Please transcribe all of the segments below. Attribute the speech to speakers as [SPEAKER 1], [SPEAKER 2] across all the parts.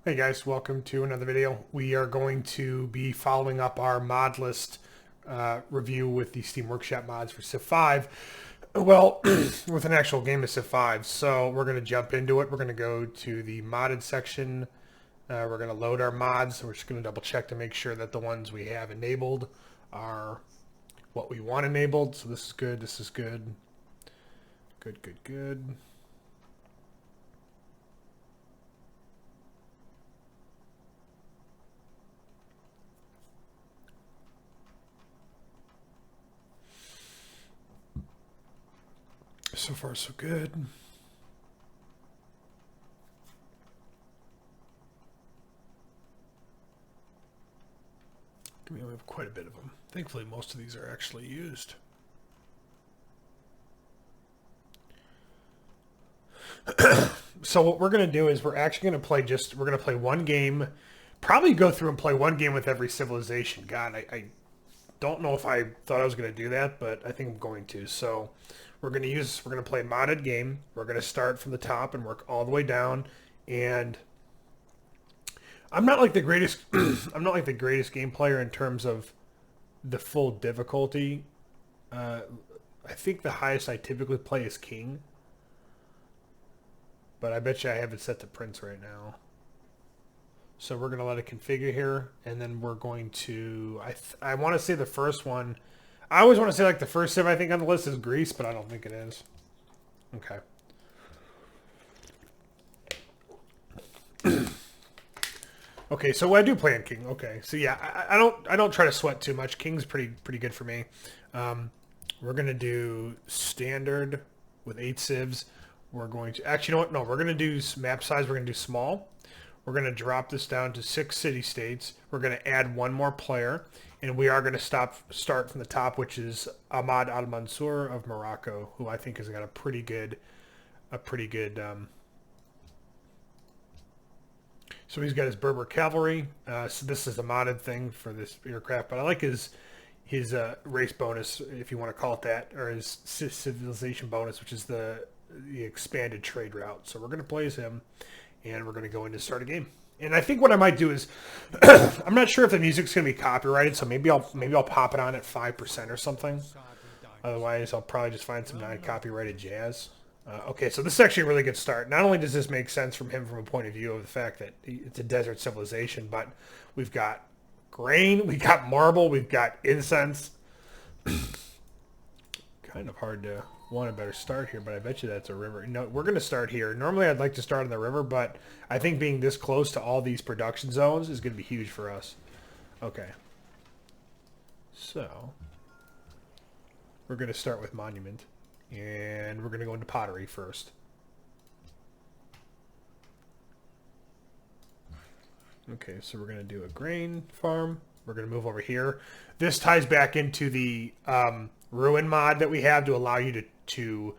[SPEAKER 1] Hey guys, welcome to another video. We are going to be following up our mod list review with the Steam Workshop mods for Civ 5. Well, with an actual game of Civ 5. So we're going to jump into it. We're going to go to the modded section. We're going to load our mods. We're just going to double check to make sure that the ones we have enabled are what we want enabled. So this is good. This is good. Good, good, good. So far, so good. We have quite a bit of them. Thankfully, most of these are actually used. So what we're going to do is we're actually going to play we're going to play one game, probably go through and play one game with every civilization. God, I don't know if I thought I was going to do that, but I think I'm going to. So we're going to play a modded game. We're going to start from the top and work all the way down. And I'm not like the greatest, I'm not like the greatest game player in terms of the full difficulty. I think the highest I typically play is King. But I bet you I have it set to Prince right now. So we're going to let it configure here. And then we're going to... I want to say the first one... I always want to say like the first civ I think on the list is Greece, but I don't think it is. Okay. Okay, so I do play in King. Okay, so yeah, I don't try to sweat too much. King's pretty good for me. We're going to do standard with 8 civs. We're going to, actually, you know what? No, we're going to do map size. We're going to do small. We're going to drop this down to 6 city-states. We're going to add one more player. And we are going to start from the top, which is Ahmad Al-Mansur of Morocco, who I think has got a pretty good, so he's got his Berber cavalry. So this is a modded thing for this aircraft, but I like his race bonus, if you want to call it that, or his civilization bonus, which is the expanded trade route. So we're going to play as him, and we're going to go in to start a game. And I think what I might do is, I'm not sure if the music's going to be copyrighted, so maybe I'll pop it on at 5% or something. Otherwise, I'll probably just find some non-copyrighted jazz. Okay, so this is actually a really good start. Not only does this make sense from him from a point of view of the fact that it's a desert civilization, but we've got grain, we've got marble, we've got incense. Kind of hard to want a better start here, but I bet you that's a river. No, we're going to start here. Normally I'd like to start on the river, but I think being this close to all these production zones is going to be huge for us. Okay. So, we're going to start with monument, and we're going to go into pottery first. Okay, so we're going to do a grain farm. We're going to move over here. This ties back into the ruin mod that we have to allow you to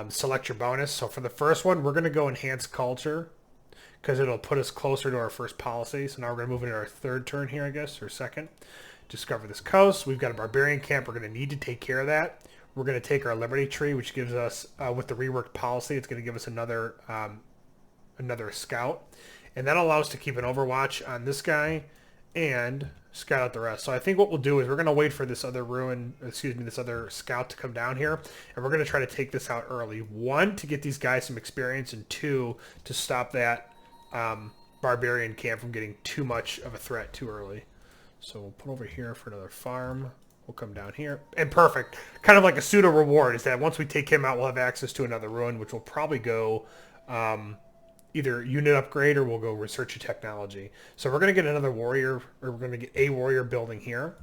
[SPEAKER 1] select your bonus. So for the first one, we're going to go enhance culture because it'll put us closer to our first policy. So now we're going to move into our third turn here, I guess, or second. Discover this coast. We've got a barbarian camp. We're going to need to take care of that. We're going to take our liberty tree, which gives us, with the reworked policy, it's going to give us another scout. And that allows us to keep an overwatch on this guy and scout out the rest. So I think what we'll do is we're going to wait for this other this other scout to come down here, and we're going to try to take this out early. 1, to get these guys some experience, and 2, to stop that barbarian camp from getting too much of a threat too early. So we'll put over here for another farm. We'll come down here. And perfect. Kind of like a pseudo reward is that once we take him out, we'll have access to another ruin, which will probably go either unit upgrade or we'll go research a technology. So we're going to get another warrior, or we're going to get a warrior building here.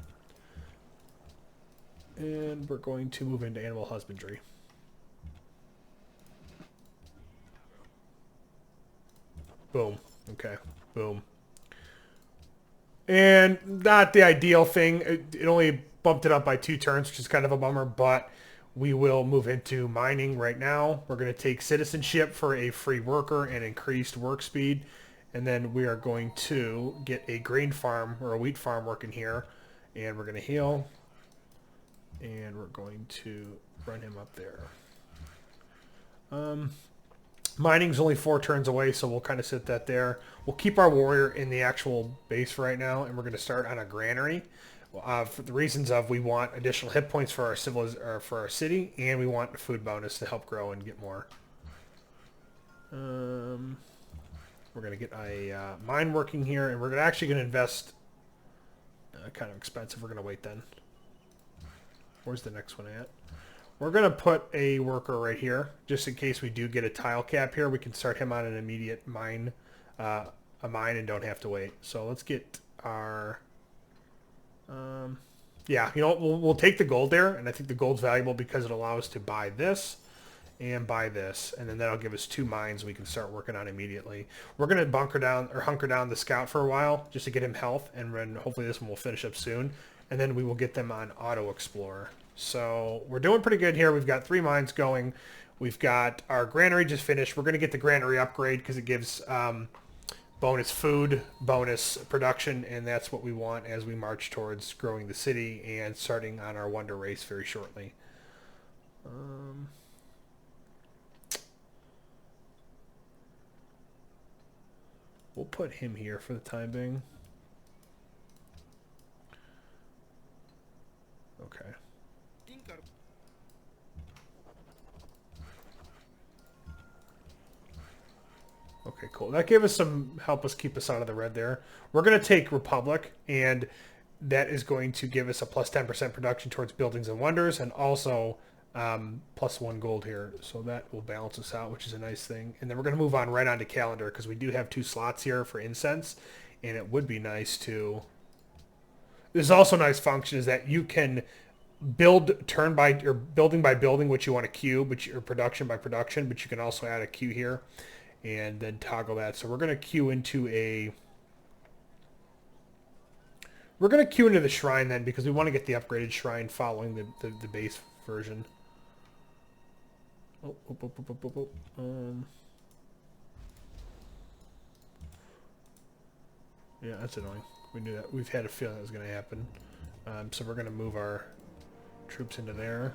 [SPEAKER 1] And we're going to move into animal husbandry. Boom. Okay. Boom. And not the ideal thing. It only bumped it up by 2 turns, which is kind of a bummer, but we will move into mining right now. We're going to take citizenship for a free worker and increased work speed. And then we are going to get a grain farm or a wheat farm working here. And we're going to heal. And we're going to run him up there. Mining's only 4 turns away, so we'll kind of sit that there. We'll keep our warrior in the actual base for right now, and we're going to start on a granary. For the reasons of we want additional hit points for our for our city, and we want a food bonus to help grow and get more. We're going to get a mine working here, and we're actually going to invest. Kind of expensive. We're going to wait then. Where's the next one at? We're going to put a worker right here, just in case we do get a tile cap here. We can start him on an immediate mine, a mine, and don't have to wait. So let's get our... yeah, you know, we'll take the gold there, and I think the gold's valuable because it allows us to buy this and buy this, and then that'll give us 2 mines we can start working on immediately. We're going to hunker down the scout for a while just to get him health, and then hopefully this one will finish up soon, and then we will get them on auto explorer. So we're doing pretty good here. We've got 3 mines going. We've got our granary just finished. We're going to get the granary upgrade because it gives bonus food, bonus production, and that's what we want as we march towards growing the city and starting on our wonder race very shortly. We'll put him here for the time being. Okay. Okay, cool. That gave us some help us keep us out of the red there. We're going to take Republic, and that is going to give us a plus 10% production towards buildings and wonders, and also plus 1 gold here. So that will balance us out, which is a nice thing. And then we're going to move on right on to calendar because we do have 2 slots here for incense, and it would be nice to... There's also a nice function is that you can build building by building what you want to queue, but your production by production, but you can also add a queue here and then toggle that. So we're going to queue into the shrine then because we want to get the upgraded shrine following the base version. Yeah, that's annoying. We knew that. We've had a feeling that was going to happen. So we're going to move our troops into there.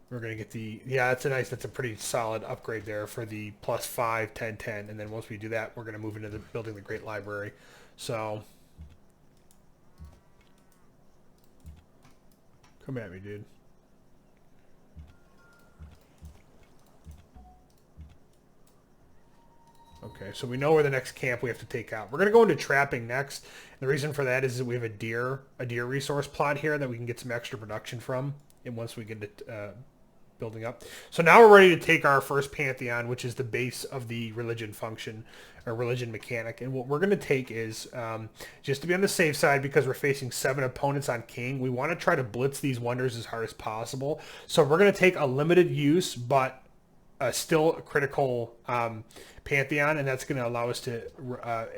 [SPEAKER 1] We're going to get the... Yeah, that's a pretty solid upgrade there for the plus 5, 10, 10. And then once we do that, we're going to move into building the Great Library. So... Come at me, dude. Okay, so we know where the next camp we have to take out. We're going to go into trapping next. The reason for that is that we have a deer resource plot here that we can get some extra production from. And once we get it building up. So now we're ready to take our first pantheon, which is the base of the religion function or religion mechanic. And what we're going to take is, just to be on the safe side, because we're facing 7 opponents on king, we want to try to blitz these wonders as hard as possible. So we're going to take a limited use, but still a critical pantheon, and that's going to allow us to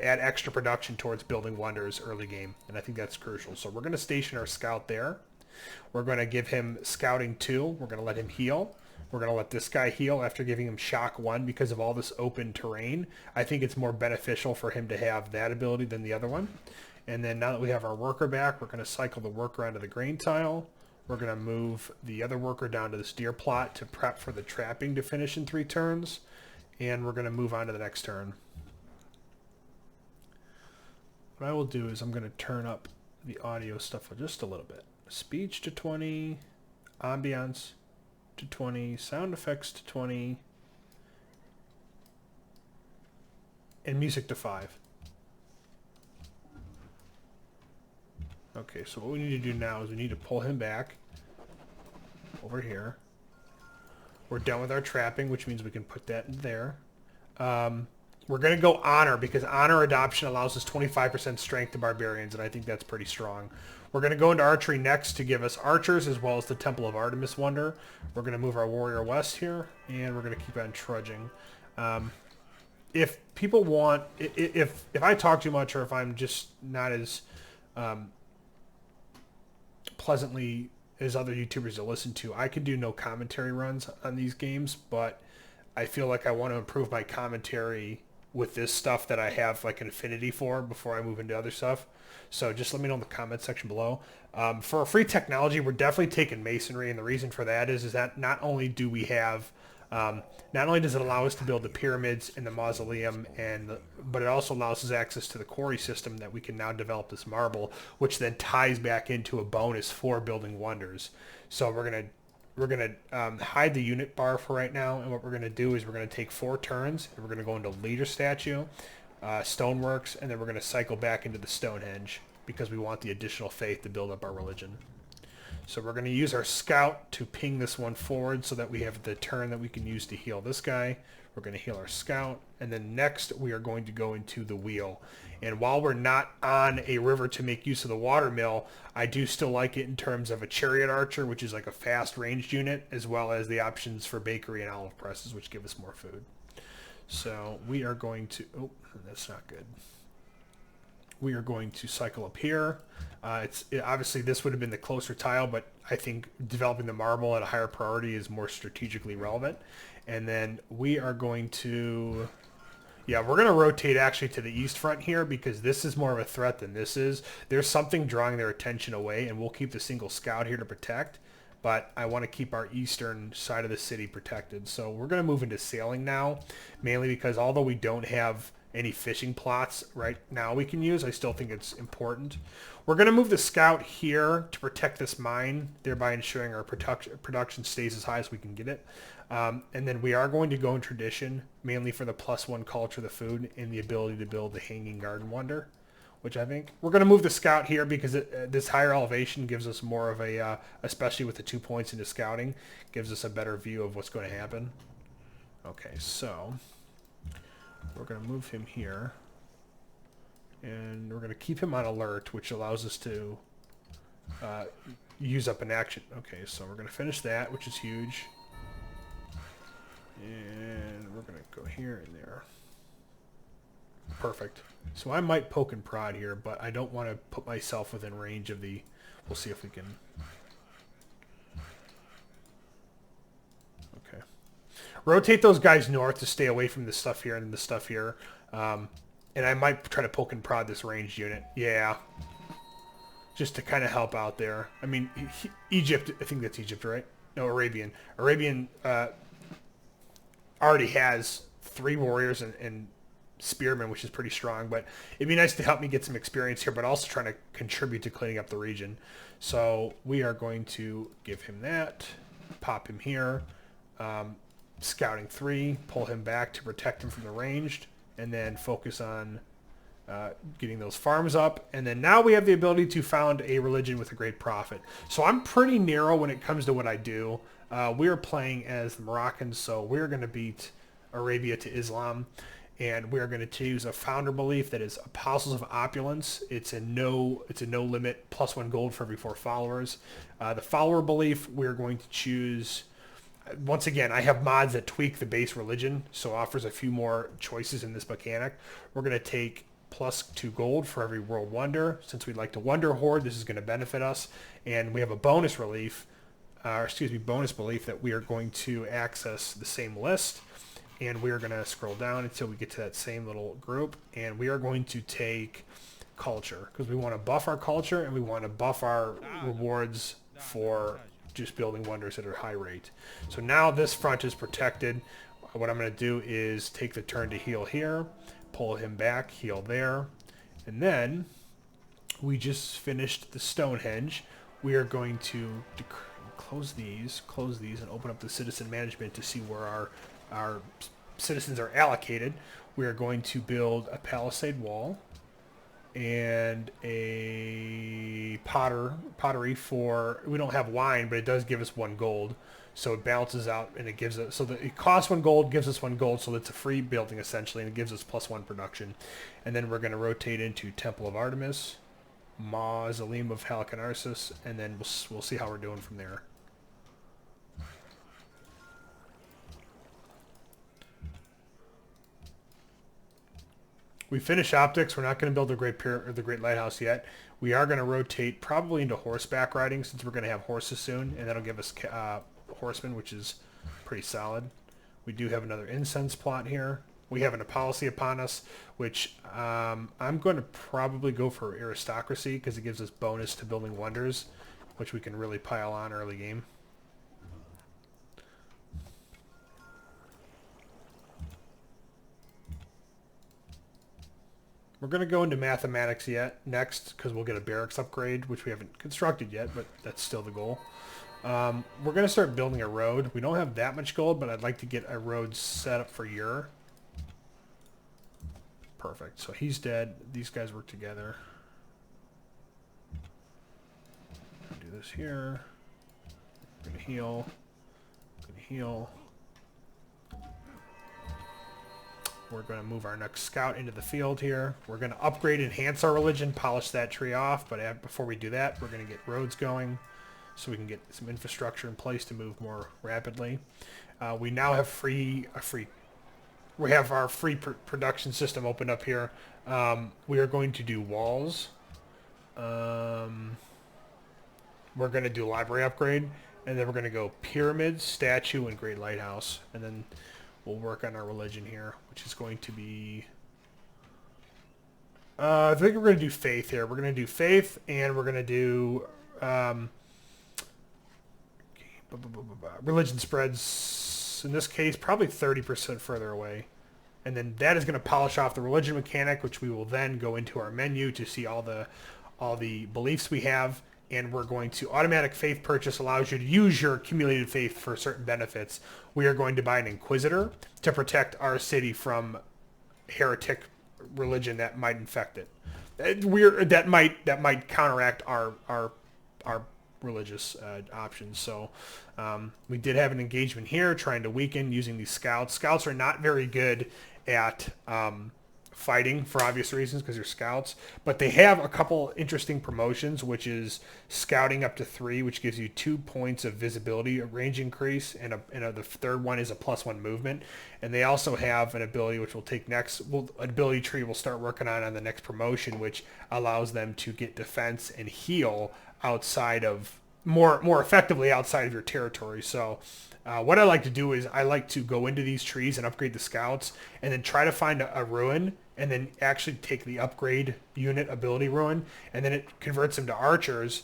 [SPEAKER 1] add extra production towards building wonders early game. And I think that's crucial. So we're going to station our scout there. We're going to give him scouting 2. We're going to let him heal. We're going to let this guy heal after giving him shock 1 because of all this open terrain. I think it's more beneficial for him to have that ability than the other one. And then now that we have our worker back, we're going to cycle the worker onto the grain tile. We're going to move the other worker down to this deer plot to prep for the trapping to finish in 3 turns. And we're going to move on to the next turn. What I will do is I'm going to turn up the audio stuff just a little bit. Speech to 20, ambiance to 20, sound effects to 20, and music to 5. Okay, so what we need to do now is we need to pull him back over here. We're done with our trapping, which means we can put that in there. We're going to go honor because honor adoption allows us 25% strength to barbarians, and I think that's pretty strong. We're going to go into archery next to give us archers as well as the Temple of Artemis Wonder. We're going to move our warrior west here, and we're going to keep on trudging. If people want, if I talk too much or if I'm just not as pleasantly as other YouTubers to listen to, I could do no commentary runs on these games, but I feel like I want to improve my commentary with this stuff that I have like an affinity for before I move into other stuff. So just let me know in the comment section below. For free technology, we're definitely taking masonry, and the reason for that is that not only do we have Not only does it allow us to build the pyramids and the mausoleum, but it also allows us access to the quarry system that we can now develop this marble, which then ties back into a bonus for building wonders. So we're gonna hide the unit bar for right now, and what we're gonna do is we're gonna take 4 turns, and we're gonna go into leader statue, stoneworks, and then we're gonna cycle back into the Stonehenge because we want the additional faith to build up our religion. So we're going to use our scout to ping this one forward so that we have the turn that we can use to heal this guy. We're going to heal our scout. And then next we are going to go into the wheel. And while we're not on a river to make use of the water mill, I do still like it in terms of a chariot archer, which is like a fast ranged unit, as well as the options for bakery and olive presses, which give us more food. So we are going to... Oh, that's not good. We are going to cycle up here. Obviously this would have been the closer tile, but I think developing the marble at a higher priority is more strategically relevant. And then we are going to... Yeah, we're going to rotate actually to the east front here because this is more of a threat than this is. There's something drawing their attention away, and we'll keep the single scout here to protect. But I want to keep our eastern side of the city protected. So we're going to move into sailing now, mainly because although we don't have any fishing plots right now we can use, I still think it's important. We're going to move the scout here to protect this mine, thereby ensuring our production stays as high as we can get it. And then we are going to go in tradition, mainly for the +1 culture, the food, and the ability to build the hanging garden wonder, which I think we're going to move the scout here because this higher elevation gives us more of a, especially with the 2 points into scouting, gives us a better view of what's going to happen. Okay, so we're going to move him here, and we're going to keep him on alert, which allows us to use up an action. Okay, so we're going to finish that, which is huge. And we're going to go here and there. Perfect. So I might poke and prod here, but I don't want to put myself within range of the... We'll see if we can... Okay. Rotate those guys north to stay away from the stuff here and the stuff here. And I might try to poke and prod this ranged unit. Yeah. Just to kind of help out there. I mean, Egypt, I think that's Egypt, right? No, Arabian. Arabian already has 3 warriors and spearmen, which is pretty strong, but it'd be nice to help me get some experience here, but also trying to contribute to cleaning up the region. So we are going to give him that, pop him here, scouting 3, pull him back to protect him from the ranged, and then focus on getting those farms up. And then now we have the ability to found a religion with a great prophet. So I'm pretty narrow when it comes to what I do. We're playing as the Moroccans, so we're going to beat Arabia to Islam. And we're going to choose a founder belief that is Apostles of Opulence. It's a no limit +1 gold for every 4 followers. The follower belief, we're going to choose. Once again, I have mods that tweak the base religion, so offers a few more choices in this mechanic. We're going to take +2 gold for every world wonder. Since we'd like to wonder hoard, this is going to benefit us. And we have a bonus belief that we are going to access the same list. And we are going to scroll down until we get to that same little group. And we are going to take culture because we want to buff our culture and we want to buff our rewards for just building wonders at a high rate. So now this front is protected. What I'm going to do is take the turn to heal here, pull him back, heal there. And then we just finished the Stonehenge. We are going to close these and open up the citizen management to see where our citizens are allocated. We are going to build a palisade wall and a pottery for, we don't have wine, but it does give us 1 gold. So it balances out and it gives us, so that it costs 1 gold, gives us 1 gold, so it's a free building essentially, and it gives us +1 production. And then we're going to rotate into Temple of Artemis, Mausoleum of Halicarnassus, and then we'll see how we're doing from there. We finish optics. We're not going to build the Great Lighthouse yet. We are going to rotate probably into horseback riding since we're going to have horses soon, and that'll give us horsemen, which is pretty solid. We do have another incense plot here. We have an policy upon us, which I'm going to probably go for aristocracy because it gives us bonus to building wonders, which we can really pile on early game. We're going to go into mathematics next because we'll get a barracks upgrade, which we haven't constructed yet, but that's still the goal. We're going to start building a road. We don't have that much gold, but I'd like to get a road set up for Ur. Perfect. So he's dead. These guys work together. Do this here. We're going to heal. Going to heal. We're going to move our next scout into the field here. We're going to upgrade, enhance our religion, polish that tree off. But before we do that, we're going to get roads going so we can get some infrastructure in place to move more rapidly. We now have we have our free production system opened up here. We are going to do walls. We're going to do library upgrade. And then we're going to go pyramids, statue, and great lighthouse. And then we'll work on our religion here, which is going to be... I think we're going to do faith here. We're going to do faith, and we're going to do... religion spreads, in this case, probably 30% further away. And then that is going to polish off the religion mechanic, which we will then go into our menu to see all the beliefs we have. And we're going to automatic faith purchase allows you to use your accumulated faith for certain benefits. We are going to buy an inquisitor to protect our city from heretic religion that might infect it. That might counteract our religious options. So we did have an engagement here trying to weaken using these scouts. Scouts are not very good at fighting for obvious reasons because they're scouts, but they have a couple interesting promotions, which is scouting up to 3, which gives you 2 points of visibility, a range increase, and the third one is a +1 movement. And they also have an ability which we'll take next. An ability tree we'll start working on the next promotion, which allows them to get defense and heal outside of more effectively outside of your territory. So what I like to do is I like to go into these trees and upgrade the scouts and then try to find a ruin and then actually take the upgrade unit ability ruin, and then it converts them to archers,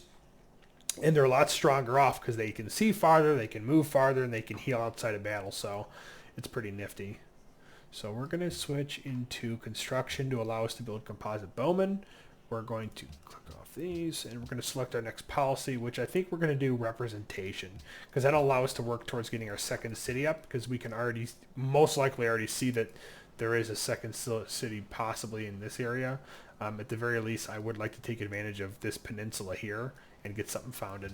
[SPEAKER 1] and they're a lot stronger off because they can see farther, they can move farther, and they can heal outside of battle. So it's pretty nifty. So we're going to switch into construction to allow us to build composite bowmen. We're going to click off these, and we're going to select our next policy, which I think we're going to do representation, because that'll allow us to work towards getting our second city up, because we can most likely already see that there is a second city possibly in this area. At the very least, I would like to take advantage of this peninsula here and get something founded.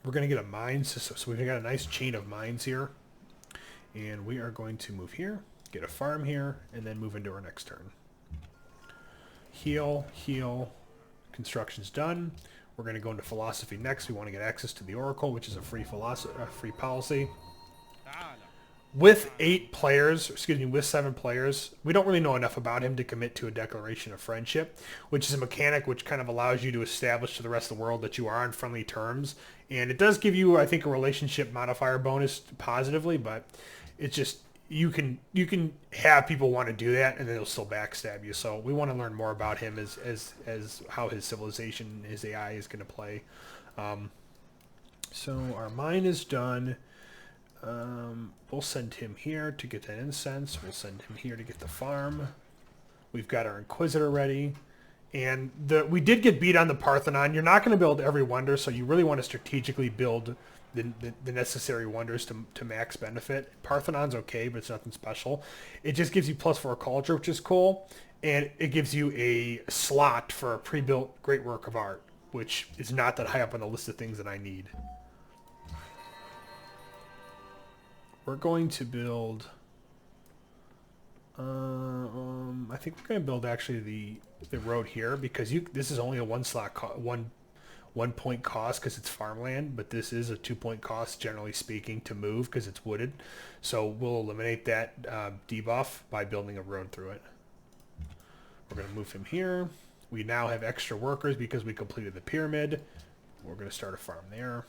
[SPEAKER 1] We're going to get a mine system, so we've got a nice chain of mines here. And we are going to move here, get a farm here, and then move into our next turn. Heal, heal. Construction's done. We're going to go into philosophy next. We want to get access to the Oracle, which is a free policy. With 7 players, we don't really know enough about him to commit to a declaration of friendship, which is a mechanic which kind of allows you to establish to the rest of the world that you are on friendly terms. And it does give you, I think, a relationship modifier bonus positively, but it's just, you can have people want to do that and then they'll still backstab you. So we want to learn more about him as how his civilization, his AI is going to play. So our mine is done. We'll send him here to get that incense. We'll send him here to get the farm. We've got our Inquisitor ready. And we did get beat on the Parthenon. You're not going to build every wonder, so you really want to strategically build the necessary wonders to max benefit. Parthenon's okay, but it's nothing special. It just gives you +4 culture, which is cool. And it gives you a slot for a pre-built great work of art, which is not that high up on the list of things that I need. We're going to build... I think we're going to build actually the road here, because this is only a 1 point cost because it's farmland, but this is a 2 point cost generally speaking to move because it's wooded. So we'll eliminate that debuff by building a road through it. We're going to move him here. We now have extra workers because we completed the pyramid. We're going to start a farm there.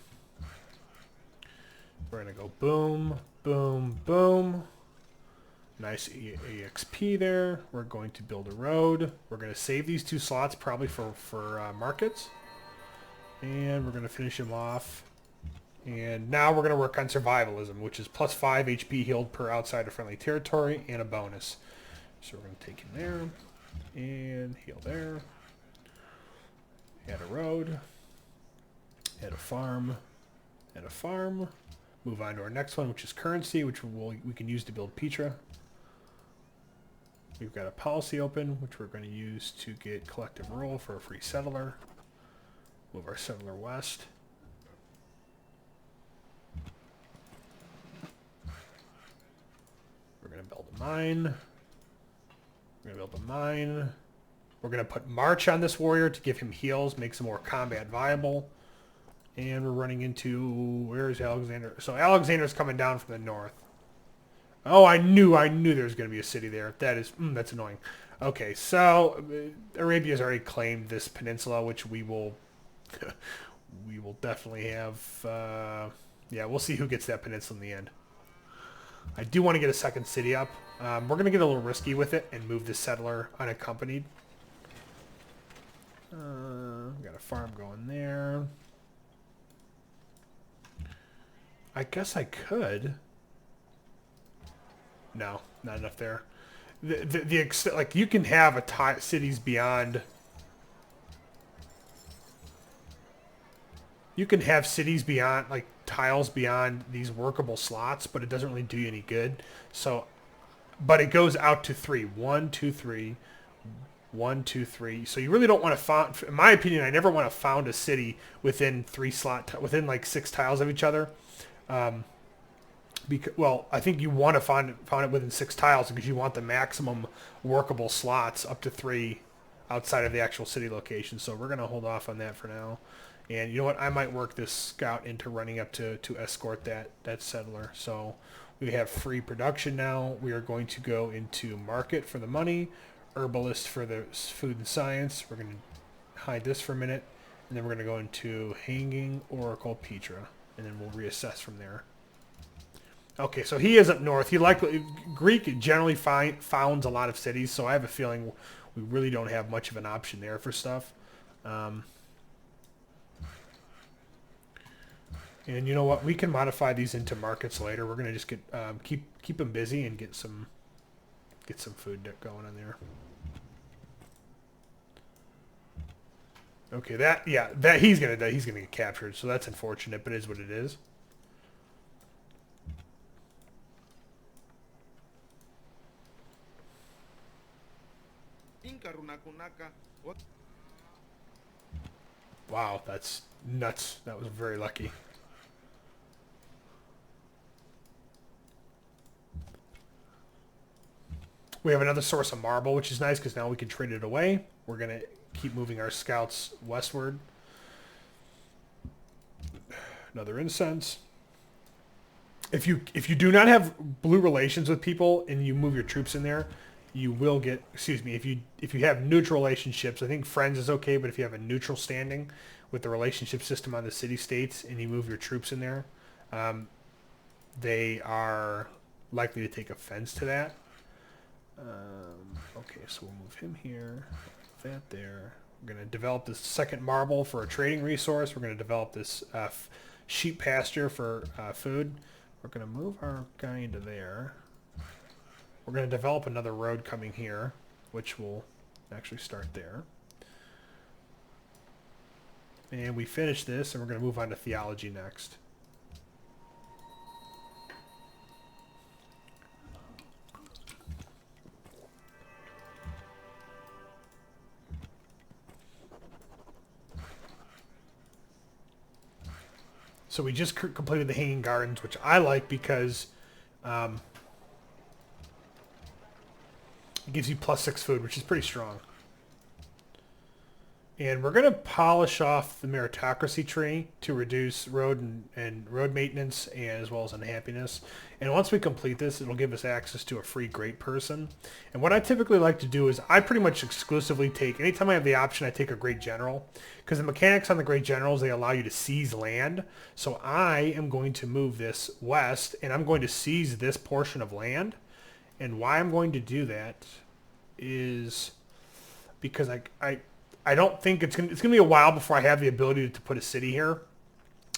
[SPEAKER 1] We're going to go boom, boom, boom. Nice EXP there. We're going to build a road. We're going to save these 2 slots probably for markets. And we're going to finish him off And now we're going to work on survivalism, which is plus 5 HP healed per outside of friendly territory and a bonus. So we're going to take him there and heal there. Add a road. Add a farm. Add a farm. Move on to our next one, which is currency, which we can use to build Petra. We've got a policy open, which we're going to use to get collective rule for a free settler. Move our settler west. We're going to build a mine. We're going to build a mine. We're going to put March on this warrior to give him heals, makes him more combat viable. And we're running into... Where is Alexander? So Alexander's coming down from the north. Oh, I knew there was going to be a city there. That's annoying. Okay, so Arabia's already claimed this peninsula, which we will definitely have. Yeah, we'll see who gets that peninsula in the end. I do want to get a second city up. We're going to get a little risky with it and move the settler unaccompanied. Got a farm going there. I guess I could. No, not enough there. Like you can have cities beyond. You can have cities beyond, like tiles beyond these workable slots, but it doesn't really do you any good. So, but it goes out to 3. 1, 2, 3. 1, 2, 3. So you really don't want to found. In my opinion, I never want to found a city within within like 6 tiles of each other. Well, I think you want to found it within 6 tiles because you want the maximum workable slots up to 3 outside of the actual city location. So we're going to hold off on that for now. And you know what? I might work this scout into running up to escort that settler. So we have free production now. We are going to go into market for the money, herbalist for the food and science. We're going to hide this for a minute. And then we're going to go into hanging, oracle, Petra. And then we'll reassess from there. Okay, so he is up north. Greek generally founds a lot of cities, so I have a feeling we really don't have much of an option there for stuff. And you know what? We can modify these into markets later. We're gonna just get keep them busy and get some food going on there. Okay, that he's gonna get captured, so that's unfortunate, but it is what it is. Wow, that's nuts. That was very lucky. We have another source of marble, which is nice because now we can trade it away. We're going to keep moving our scouts westward. Another incense. If you do not have blue relations with people and you move your troops in there, you will get, excuse me, if you have neutral relationships, I think friends is okay, but if you have a neutral standing with the relationship system on the city-states and you move your troops in there, they are likely to take offense to that. Okay, so we'll move him here, that there. We're going to develop this second marble for a trading resource. We're going to develop this sheep pasture for food. We're going to move our guy into there. We're going to develop another road coming here, which will actually start there. And we finish this, and we're going to move on to theology next. So we just completed the Hanging Gardens, which I like because it gives you +6 food, which is pretty strong. And we're going to polish off the meritocracy tree to reduce road and road maintenance and as well as unhappiness. And once we complete this, it'll give us access to a free great person. And what I typically like to do is I pretty much exclusively take, anytime I have the option, I take a great general. Because the mechanics on the great generals, they allow you to seize land. So I am going to move this west and I'm going to seize this portion of land. And why I'm going to do that is because I don't think it's gonna be a while before I have the ability to put a city here.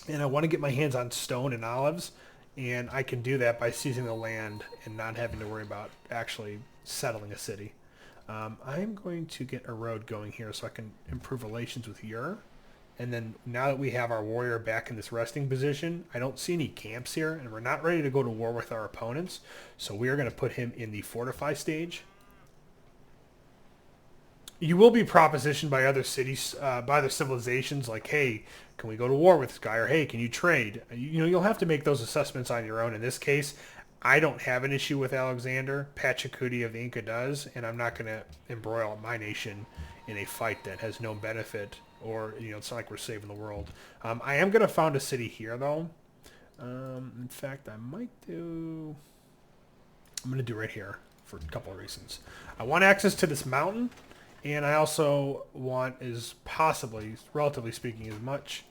[SPEAKER 1] and I want to get my hands on stone and olives, and I can do that by seizing the land and not having to worry about actually settling a city. I'm going to get a road going here so I can improve relations with Ur. And then now that we have our warrior back in this resting position, I don't see any camps here, and we're not ready to go to war with our opponents. So we are going to put him in the fortify stage. You will be propositioned by other cities, by other civilizations, like, hey, can we go to war with this guy? Or, hey, can you trade? You'll have to make those assessments on your own. In this case, I don't have an issue with Alexander. Pachacuti of the Inca does, and I'm not going to embroil my nation in a fight that has no benefit, or, it's not like we're saving the world. I am going to found a city here, though. In fact, I'm going to do right here for a couple of reasons. I want access to this mountain, and I also want, as possibly, relatively speaking, as much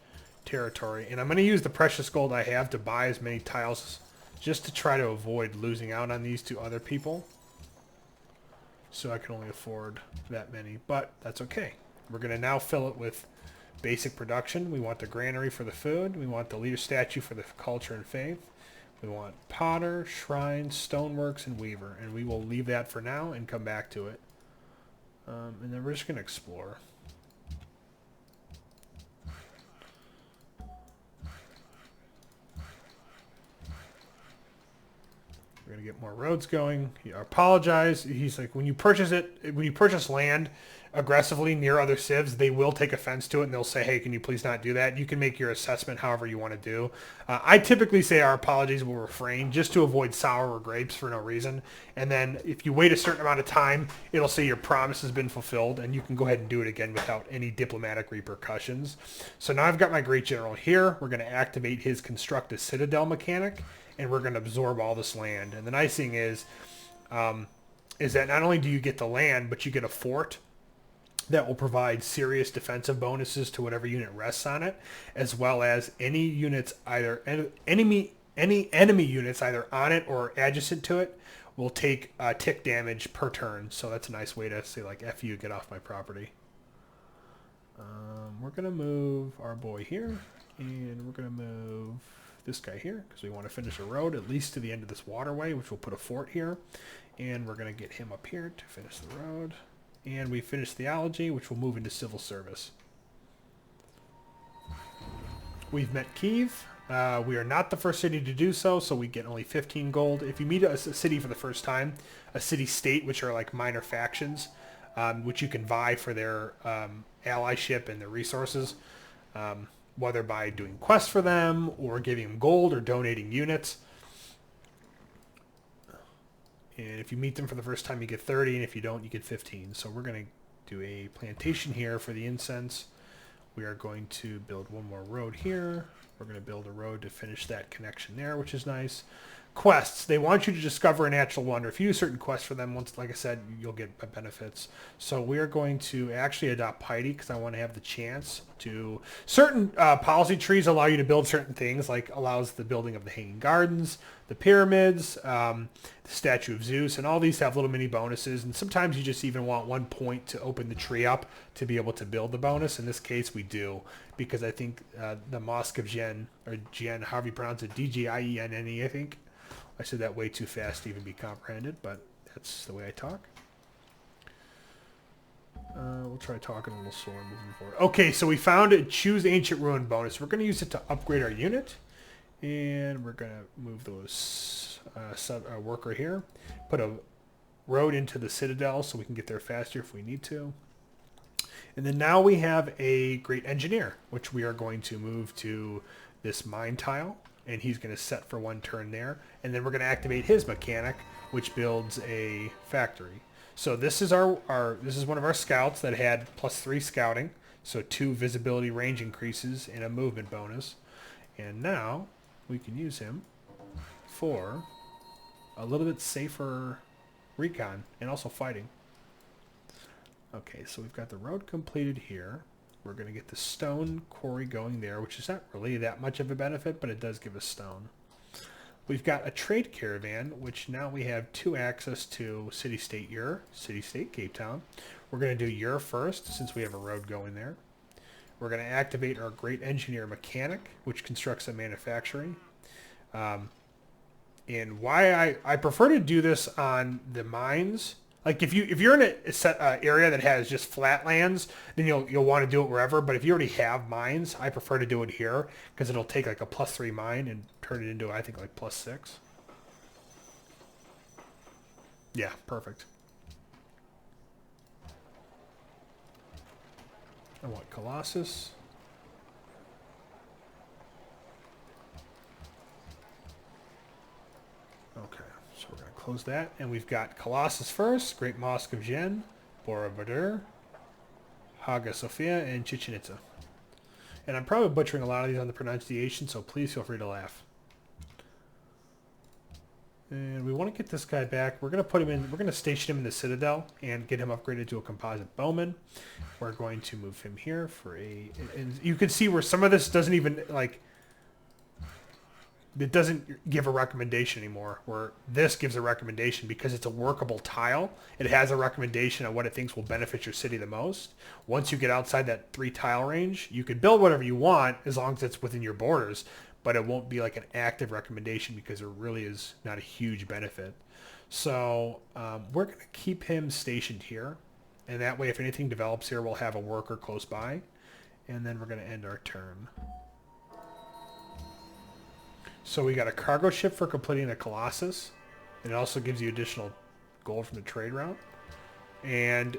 [SPEAKER 1] territory. And I'm going to use the precious gold I have to buy as many tiles just to try to avoid losing out on these to other people. So I can only afford that many, but that's okay. We're going to now fill it with basic production. We want the granary for the food. We want the leader statue for the culture and faith. We want potter, shrine, stoneworks, and weaver. And we will leave that for now and come back to it. And then we're just going to explore. We're going to get more roads going. He apologized. He's like, when you purchase land aggressively near other civs, they will take offense to it, and they'll say, hey, can you please not do that? You can make your assessment however you want to do. I typically say our apologies will refrain just to avoid sour grapes for no reason. And then if you wait a certain amount of time, it'll say your promise has been fulfilled, and you can go ahead and do it again without any diplomatic repercussions. So now I've got my great general here. We're going to activate his construct a citadel mechanic, and we're going to absorb all this land. And the nice thing is that not only do you get the land, but you get a fort that will provide serious defensive bonuses to whatever unit rests on it, as well as any units any enemy units either on it or adjacent to it will take tick damage per turn. So that's a nice way to say, like, F you, get off my property. We're going to move our boy here, and we're going to move this guy here because we want to finish a road at least to the end of this waterway, which will put a fort here. And we're going to get him up here to finish the road. And we finished theology, which will move into civil service. We've met Kiev. We are not the first city to do so, so we get only 15 gold. If you meet a city for the first time, a city-state, which are like minor factions, which you can vie for their allyship and their resources, whether by doing quests for them or giving them gold or donating units. And if you meet them for the first time, you get 30, and if you don't, you get 15. So we're going to do a plantation here for the incense. We are going to build one more road here. We're going to build a road to finish that connection there, which is nice. Quests. They want you to discover a natural wonder. If you do certain quests for them, once, like I said, you'll get benefits. So we are going to actually adopt piety because I want to have the chance to... Certain policy trees allow you to build certain things, like allows the building of the Hanging Gardens, the pyramids, the Statue of Zeus, and all these have little mini bonuses. And sometimes you just even want 1 point to open the tree up to be able to build the bonus. In this case, we do, because I think the Mosque of Gen, or Gen, however you pronounce it, D-G-I-E-N-N-E, I think. I said that way too fast to even be comprehended, but that's the way I talk. We'll try talking a little slower moving forward. Okay, so we found a Choose Ancient Ruin bonus. We're going to use it to upgrade our unit. And we're going to move those worker here. Put a road into the Citadel so we can get there faster if we need to. And then now we have a great engineer, which we are going to move to this mine tile. And he's going to set for 1 turn there. And then we're going to activate his mechanic, which builds a factory. So this is this is one of our scouts that had +3 scouting. So 2 visibility range increases and a movement bonus. And now we can use him for a little bit safer recon and also fighting. Okay, so we've got the road completed here. We're going to get the stone quarry going there, which is not really that much of a benefit, but it does give us stone. We've got a trade caravan, which now we have 2 access to City-State Ur, City-State Cape Town. We're going to do Ur first, since we have a road going there. We're going to activate our Great Engineer Mechanic, which constructs a manufacturing. And why I prefer to do this on the mines. Like if you're in a set area that has just flat lands, then you'll want to do it wherever. But if you already have mines, I prefer to do it here because it'll take like a +3 mine and turn it into, I think, like +6. Yeah, perfect. I want Colossus. Okay, so we're going to close that. And we've got Colossus first, Great Mosque of Jen, Bora Badur, Hagia Sophia, and Chichen Itza. And I'm probably butchering a lot of these on the pronunciation, so please feel free to laugh. And we want to get this guy back. We're going to put him in. We're going to station him in the Citadel and get him upgraded to a composite bowman. We're going to move him here for a. And you can see where some of this doesn't even like. It doesn't give a recommendation anymore. Where this gives a recommendation because it's a workable tile. It has a recommendation on what it thinks will benefit your city the most. Once you get outside that 3 tile range, you can build whatever you want as long as it's within your borders. But it won't be like an active recommendation because there really is not a huge benefit. So we're going to keep him stationed here. And that way, if anything develops here, we'll have a worker close by. And then we're going to end our turn. So we got a cargo ship for completing the Colossus. And it also gives you additional gold from the trade route. And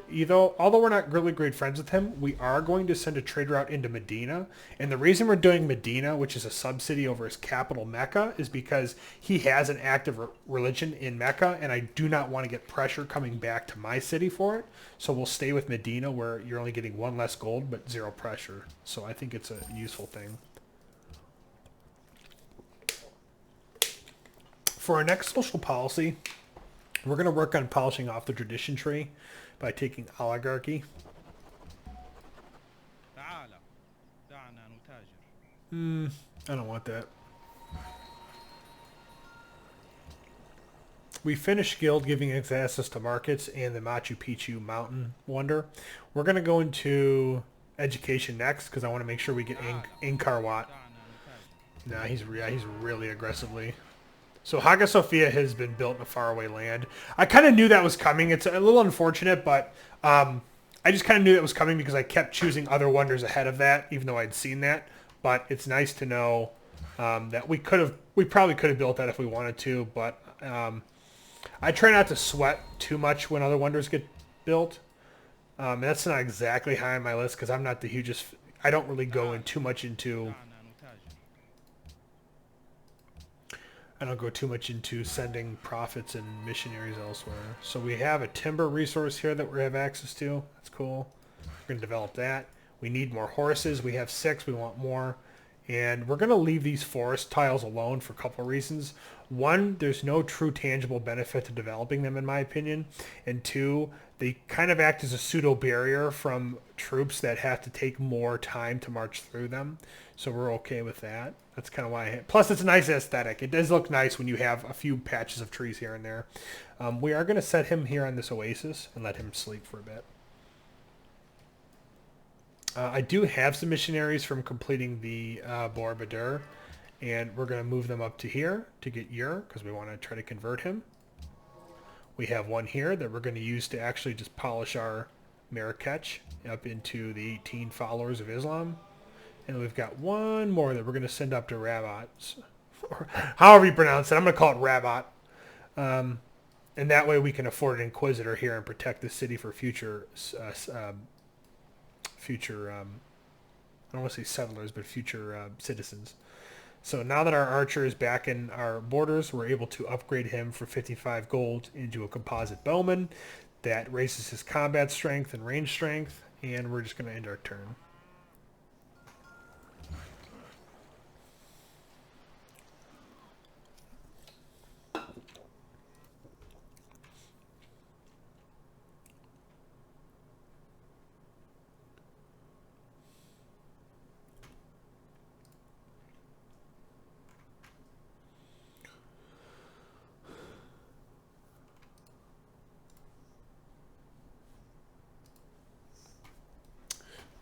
[SPEAKER 1] although we're not really great friends with him, we are going to send a trade route into Medina. And the reason we're doing Medina, which is a sub-city over his capital, Mecca, is because he has an active religion in Mecca, and I do not want to get pressure coming back to my city for it. So we'll stay with Medina, where you're only getting 1 less gold, but 0 pressure. So I think it's a useful thing. For our next social policy, we're going to work on polishing off the tradition tree by taking oligarchy. I don't want that. We finished guild giving us access to markets and the Machu Picchu mountain wonder. We're going to go into education next because I want to make sure we get Inkarwat. Nah, he's really aggressively. So Hagia Sophia has been built in a faraway land. I kind of knew that was coming. It's a little unfortunate, but I just kind of knew that was coming because I kept choosing other wonders ahead of that, even though I'd seen that. But it's nice to know that we probably could have built that if we wanted to. But I try not to sweat too much when other wonders get built. That's not exactly high on my list because I'm not the hugest. I don't really go in too much into. I don't go too much into sending prophets and missionaries elsewhere. So we have a timber resource here that we have access to. That's cool. We're going to develop that. We need more horses. We have 6. We want more. And we're going to leave these forest tiles alone for a couple of reasons. 1, there's no true tangible benefit to developing them, in my opinion. And 2, they kind of act as a pseudo barrier from troops that have to take more time to march through them. So we're okay with that. That's kind of why plus it's a nice aesthetic. It does look nice when you have a few patches of trees here and there. We are going to set him here on this oasis and let him sleep for a bit. I do have some missionaries from completing the Bora Badur, and we're going to move them up to here to get Ur because we want to try to convert him. We have one here that we're going to use to actually just polish our Marrakech up into the 18 followers of Islam. And we've got one more that we're going to send up to Rabat. Or however you pronounce it. I'm going to call it Rabat. And that way we can afford an Inquisitor here and protect the city for future, I don't want to say settlers, but future citizens. So now that our archer is back in our borders, we're able to upgrade him for 55 gold into a composite bowman. That raises his combat strength and range strength. And we're just going to end our turn.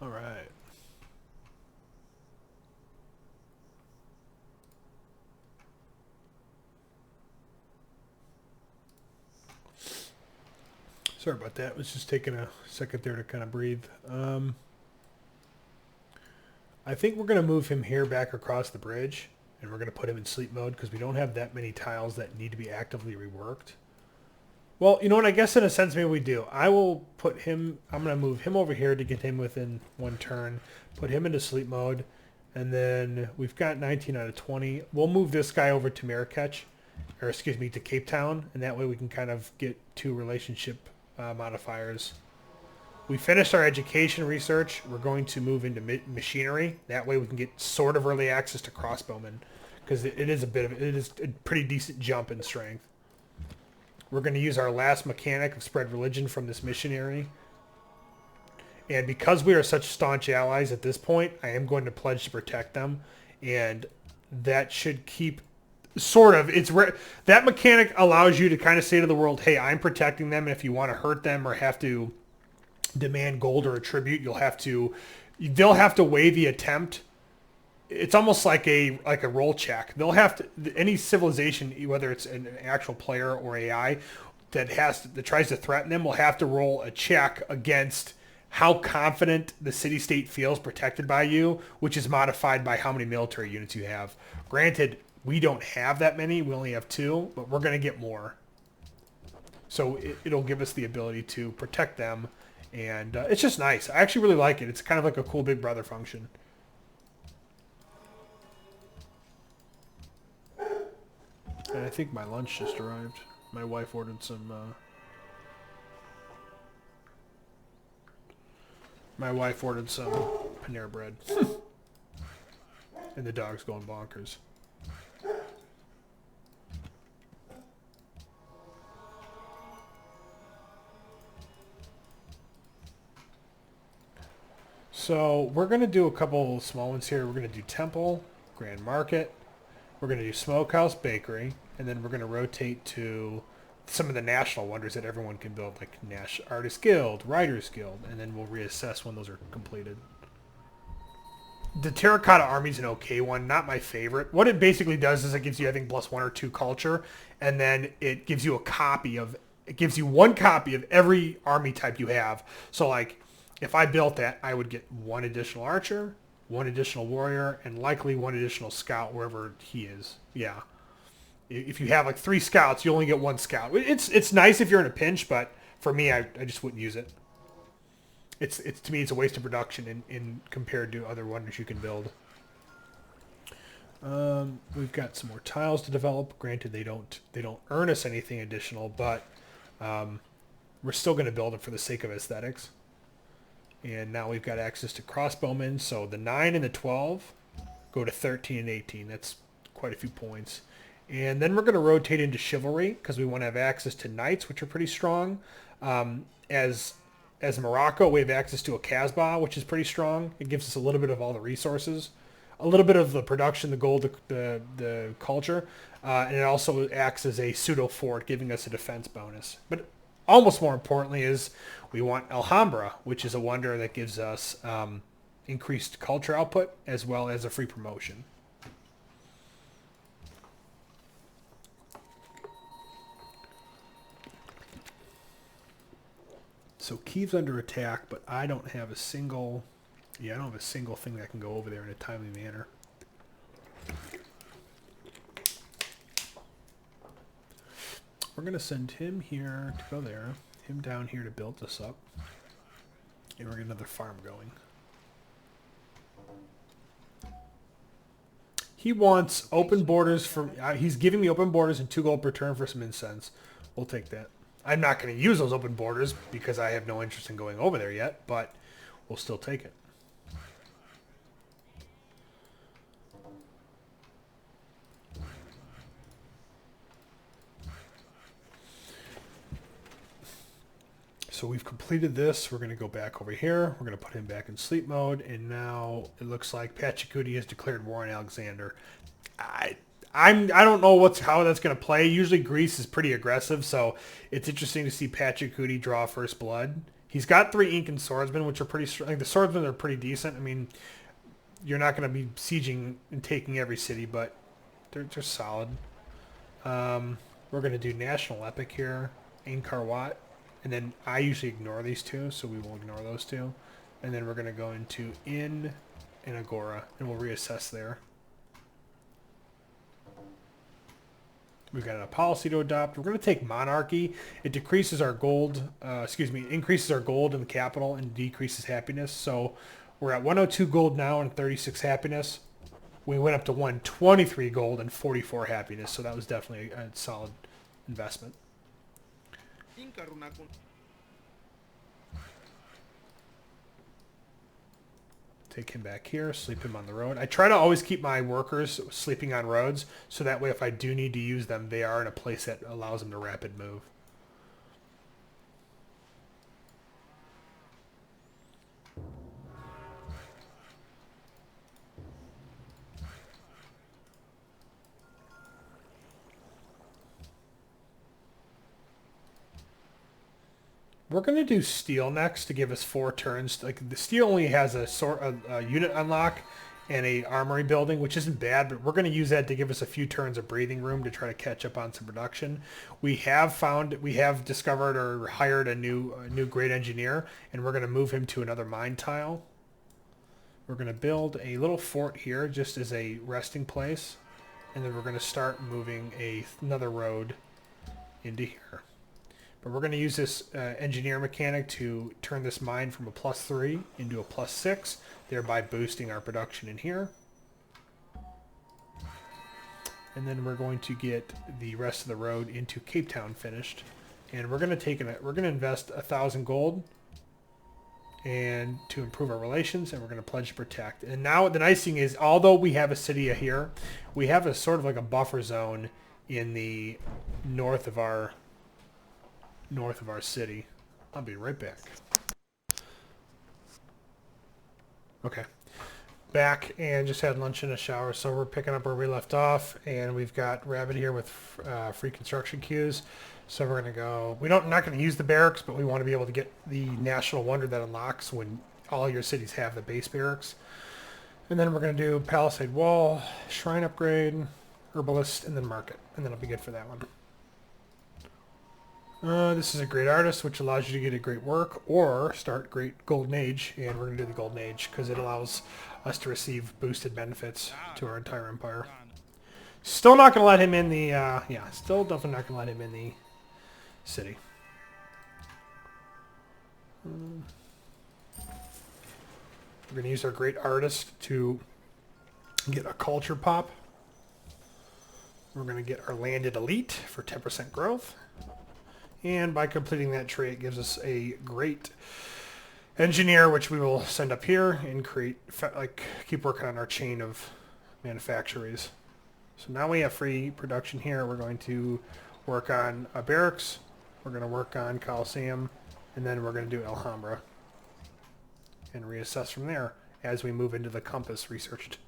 [SPEAKER 1] All right. Sorry about that. I was just taking a second there to kind of breathe. I think we're going to move him here back across the bridge, and we're going to put him in sleep mode because we don't have that many tiles that need to be actively reworked. Well, you know what? I guess in a sense maybe we do. I will put him... I'm going to move him over here to get him within one turn. Put him into sleep mode. And then we've got 19 out of 20. We'll move this guy over to Marrakech. Or excuse me, to Cape Town. And that way we can kind of get 2 relationship modifiers. We finished our education research. We're going to move into machinery. That way we can get sort of early access to crossbowmen. Because it is a pretty decent jump in strength. We're going to use our last mechanic of spread religion from this missionary. And because we are such staunch allies at this point, I am going to pledge to protect them. And that should keep sort of... that mechanic allows you to kind of say to the world, hey, I'm protecting them. And if you want to hurt them or have to demand gold or a tribute, they'll have to weigh the attempt. It's almost like a roll check. They'll have to, any civilization, whether it's an actual player or AI that tries to threaten them, will have to roll a check against how confident the city-state feels protected by you, which is modified by how many military units you have. Granted, we don't have that many. We only have 2, but we're going to get more. So it'll give us the ability to protect them, and it's just nice. I actually really like it. It's kind of like a cool Big Brother function. And I think my lunch just arrived. My wife ordered some... Panera bread. And the dog's going bonkers. So we're going to do a couple small ones here. We're going to do Temple, Grand Market. We're going to do Smokehouse, Bakery. And then we're going to rotate to some of the national wonders that everyone can build, like Artist Guild, Writers Guild. And then we'll reassess when those are completed. The Terracotta Army is an okay one, not my favorite. What it basically does is it gives you, I think, +1 or 2 culture. And then it gives you one copy of every army type you have. So, like, if I built that, I would get 1 additional archer, 1 additional warrior, and likely 1 additional scout wherever he is. Yeah. If you have like 3 scouts, you only get 1 scout. It's nice if you're in a pinch, but for me, I just wouldn't use it. It's to me, it's a waste of production in compared to other wonders you can build. We've got some more tiles to develop. Granted, they don't earn us anything additional, but we're still going to build them for the sake of aesthetics. And now we've got access to crossbowmen. So the 9 and the 12 go to 13 and 18. That's quite a few points. And then we're going to rotate into chivalry because we want to have access to knights, which are pretty strong. As Morocco, we have access to a Casbah, which is pretty strong. It gives us a little bit of all the resources, a little bit of the production, the gold, the culture, and it also acts as a pseudo fort, giving us a defense bonus. But almost more importantly is we want Alhambra, which is a wonder that gives us increased culture output as well as a free promotion. So Kiev's under attack, but I don't have a single... Yeah, I don't have a single thing that can go over there in a timely manner. We're going to send him here to go there, him down here to build this up, and we're going to get another farm going. He wants open borders for... he's giving me open borders and 2 gold per turn for some incense. We'll take that. I'm not going to use those open borders because I have no interest in going over there yet, but we'll still take it. So we've completed this. We're going to go back over here. We're going to put him back in sleep mode, and now it looks like Pachacuti has declared war on Alexander. I don't know how that's going to play. Usually Greece is pretty aggressive, so it's interesting to see Pachacuti draw first blood. He's got 3 Incan swordsmen, which are pretty strong. The swordsmen are pretty decent. I mean, you're not going to be sieging and taking every city, but they're solid. We're going to do National Epic here. Ain Karwat. And then I usually ignore these two, so we will ignore those two. And then we're going to go into in and Agora, and we'll reassess there. We've got a policy to adopt. We're going to take monarchy. It decreases our gold, increases our gold in the capital and decreases happiness. So we're at 102 gold now and 36 happiness. We went up to 123 gold and 44 happiness. So that was definitely a solid investment. Take him back here, sleep him on the road. I try to always keep my workers sleeping on roads, so that way if I do need to use them, they are in a place that allows them to rapid move. We're going to do steel next to give us 4 turns. Like the steel only has a unit unlock and a armory building, which isn't bad, but we're going to use that to give us a few turns of breathing room to try to catch up on some production. We have discovered or hired a new great engineer, and we're going to move him to another mine tile. We're going to build a little fort here just as a resting place, and then we're going to start moving another road into here. But we're going to use this engineer mechanic to turn this mine from a +3 into a +6, thereby boosting our production in here. And then we're going to get the rest of the road into Cape Town finished. And we're going to invest 1,000 gold and to improve our relations, and we're going to pledge to protect. And now the nice thing is, although we have a city here, we have a sort of like a buffer zone in the north of our city. I'll be right back. Okay. Back and just had lunch and a shower, so we're picking up where we left off, and we've got Rabbit here with free construction queues. So we're going to go, not going to use the barracks, but we want to be able to get the national wonder that unlocks when all your cities have the base barracks. And then we're going to do palisade wall, shrine upgrade, herbalist, and then market, and then it'll be good for that one. This is a great artist, which allows you to get a great work or start great golden age, and we're going to do the golden age because it allows us to receive boosted benefits to our entire empire. Still not going to let him in the, still definitely not going to let him in the city. We're going to use our great artist to get a culture pop. We're going to get our landed elite for 10% growth. And by completing that trait, it gives us a great engineer, which we will send up here and keep working on our chain of manufactories. So now we have free production here. We're going to work on a barracks. We're going to work on Coliseum, and then we're going to do Alhambra and reassess from there as we move into the compass researched.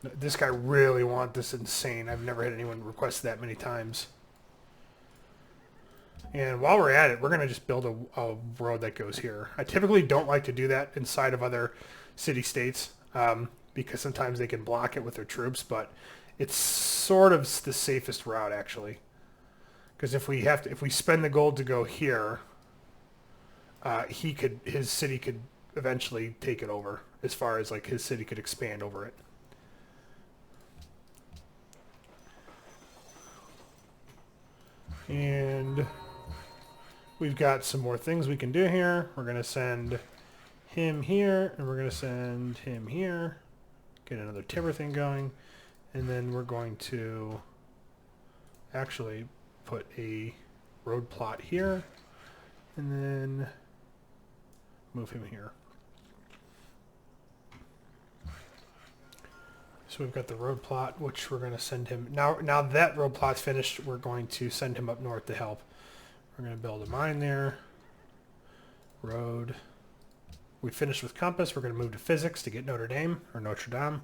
[SPEAKER 1] This guy really wants this insane. I've never had anyone request that many times. And while we're at it, we're going to just build a road that goes here. I typically don't like to do that inside of other city-states because sometimes they can block it with their troops, but it's sort of the safest route, actually. Because if we spend the gold to go here, his city could eventually take it over, as far as like his city could expand over it. And we've got some more things we can do here. We're going to send him here, and we're going to send him here. Get another timber thing going. And then we're going to actually put a road plot here, and then move him here. So we've got the road plot, which we're going to send him. Now that road plot's finished, we're going to send him up north to help. We're going to build a mine there. Road. We finished with compass. We're going to move to physics to get Notre Dame, or Notre Dame.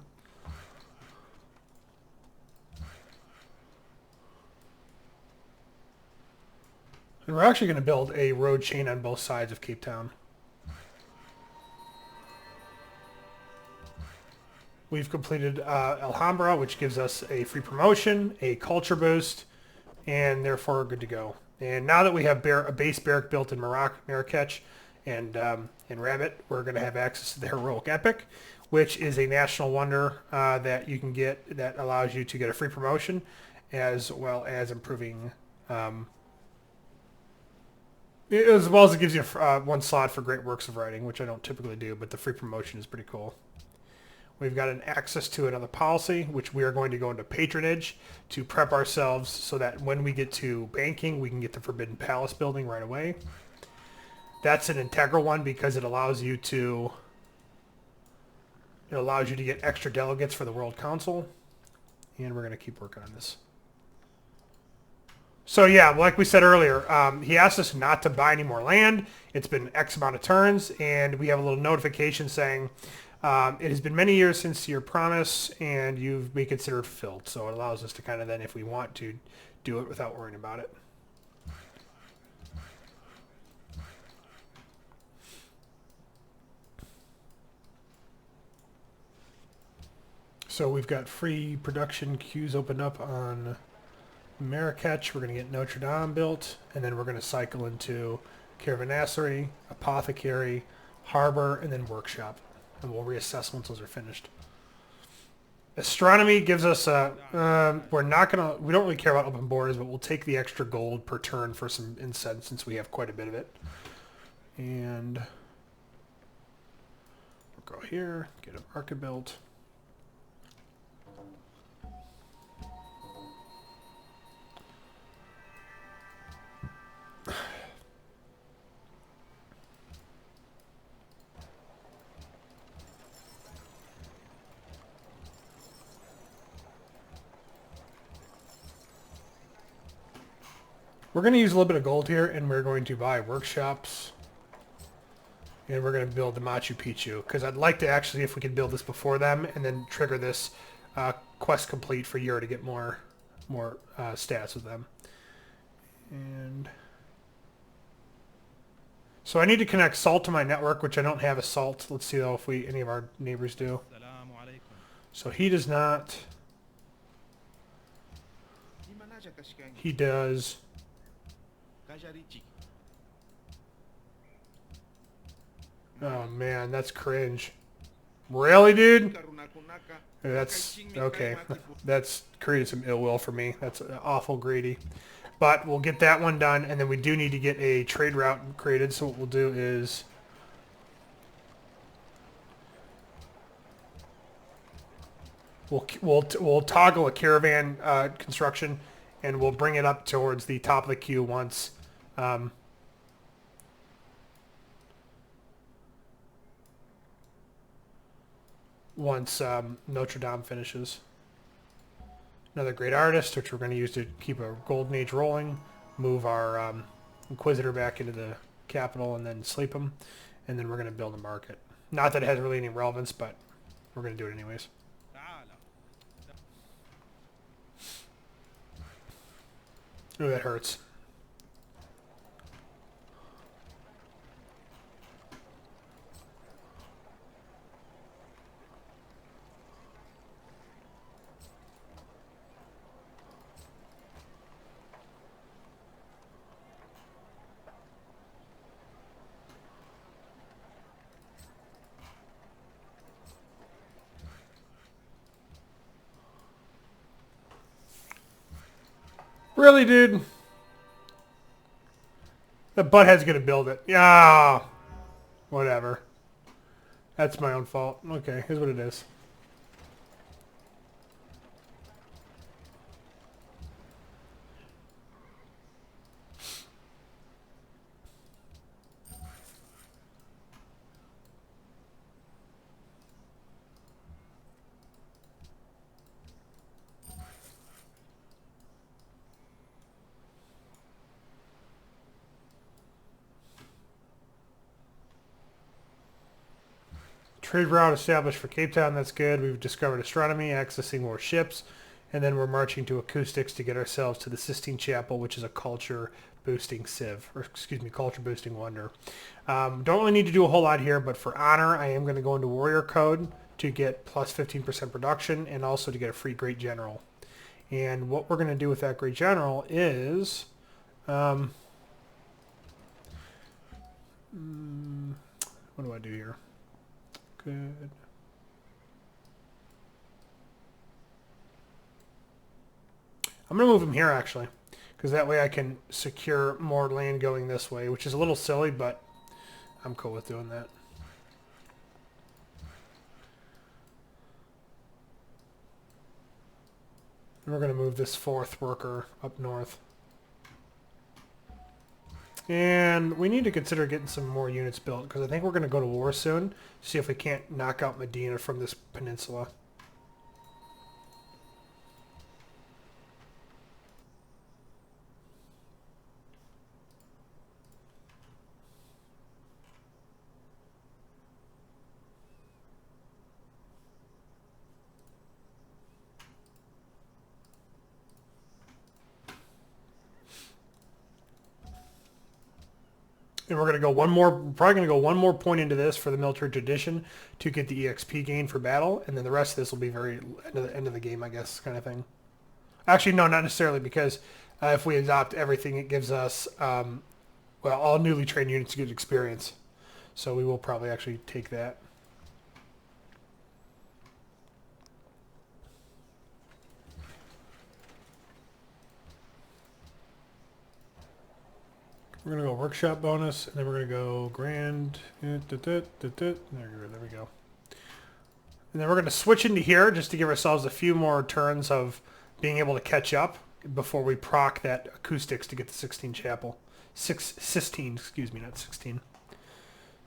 [SPEAKER 1] And we're actually going to build a road chain on both sides of Cape Town. We've completed Alhambra, which gives us a free promotion, a culture boost, and therefore we're good to go. And now that we have a base barrack built in Marrakech and Rabbit, we're going to have access to the Heroic Epic, which is a national wonder that you can get that allows you to get a free promotion as well as improving, as well as it gives you one slot for great works of writing, which I don't typically do, but the free promotion is pretty cool. We've got an access to another policy, which we are going to go into patronage to prep ourselves so that when we get to banking, we can get the Forbidden Palace building right away. That's an integral one because it allows you to get extra delegates for the World Council. And we're going to keep working on this. So yeah, like we said earlier, he asked us not to buy any more land. It's been X amount of turns, and we have a little notification saying, it has been many years since your promise, and you've been considered fulfilled. So it allows us to kind of then, if we want to, do it without worrying about it. So we've got free production queues opened up on Marrakech. We're going to get Notre Dame built, and then we're going to cycle into Caravanserai, Apothecary, Harbor, and then Workshop. And we'll reassess once those are finished. Astronomy gives us we don't really care about open borders, but we'll take the extra gold per turn for some incense since we have quite a bit of it. And we'll go here, get a market built. We're going to use a little bit of gold here, and we're going to buy workshops. And we're going to build the Machu Picchu, because I'd like to actually, if we could build this before them, and then trigger this quest complete for Ur to get more stats with them. And so I need to connect Salt to my network, which I don't have a Salt. Let's see though if any of our neighbors do. So he does not. He does. Oh man, that's cringe. Really, dude? That's okay. That's created some ill will for me. That's awful greedy. But we'll get that one done, and then we do need to get a trade route created. So what we'll do is we'll toggle a caravan construction, and we'll bring it up towards the top of the queue once. Once Notre Dame finishes. Another great artist, which we're going to use to keep a golden age rolling. Move our Inquisitor back into the capital and then sleep him. And then we're going to build a market. Not that it has really any relevance, but we're going to do it anyways. Ooh, that hurts. Really, dude? The butthead's gonna build it. Yeah. Whatever. That's my own fault. Okay, here's what it is. Trade route established for Cape Town. That's good. We've discovered astronomy, accessing more ships, and then we're marching to acoustics to get ourselves to the Sistine Chapel, which is a culture boosting civ, or excuse me, culture boosting wonder. Don't really need to do a whole lot here, but for honor, I am going to go into warrior code to get plus 15% production and also to get a free great general. And what we're going to do with that great general is Um, what do I do here? Good. I'm going to move him here, actually, because that way I can secure more land going this way, which is a little silly, but I'm cool with doing that. And we're going to move this 4th worker up north. And we need to consider getting some more units built, because I think we're going to go to war soon, see if we can't knock out Medina from this peninsula. And we're going to go probably going to go one more point into this for the military tradition to get the EXP gain for battle. And then the rest of this will be very end of the game, I guess, kind of thing. Actually, no, not necessarily, because if we adopt everything, it gives us, well, all newly trained units get experience. So we will probably actually take that. We're going to go workshop bonus, and then we're going to go grand. There we go. And then we're going to switch into here just to give ourselves a few more turns of being able to catch up before we proc that acoustics to get the 16 chapel. 16, excuse me, not 16.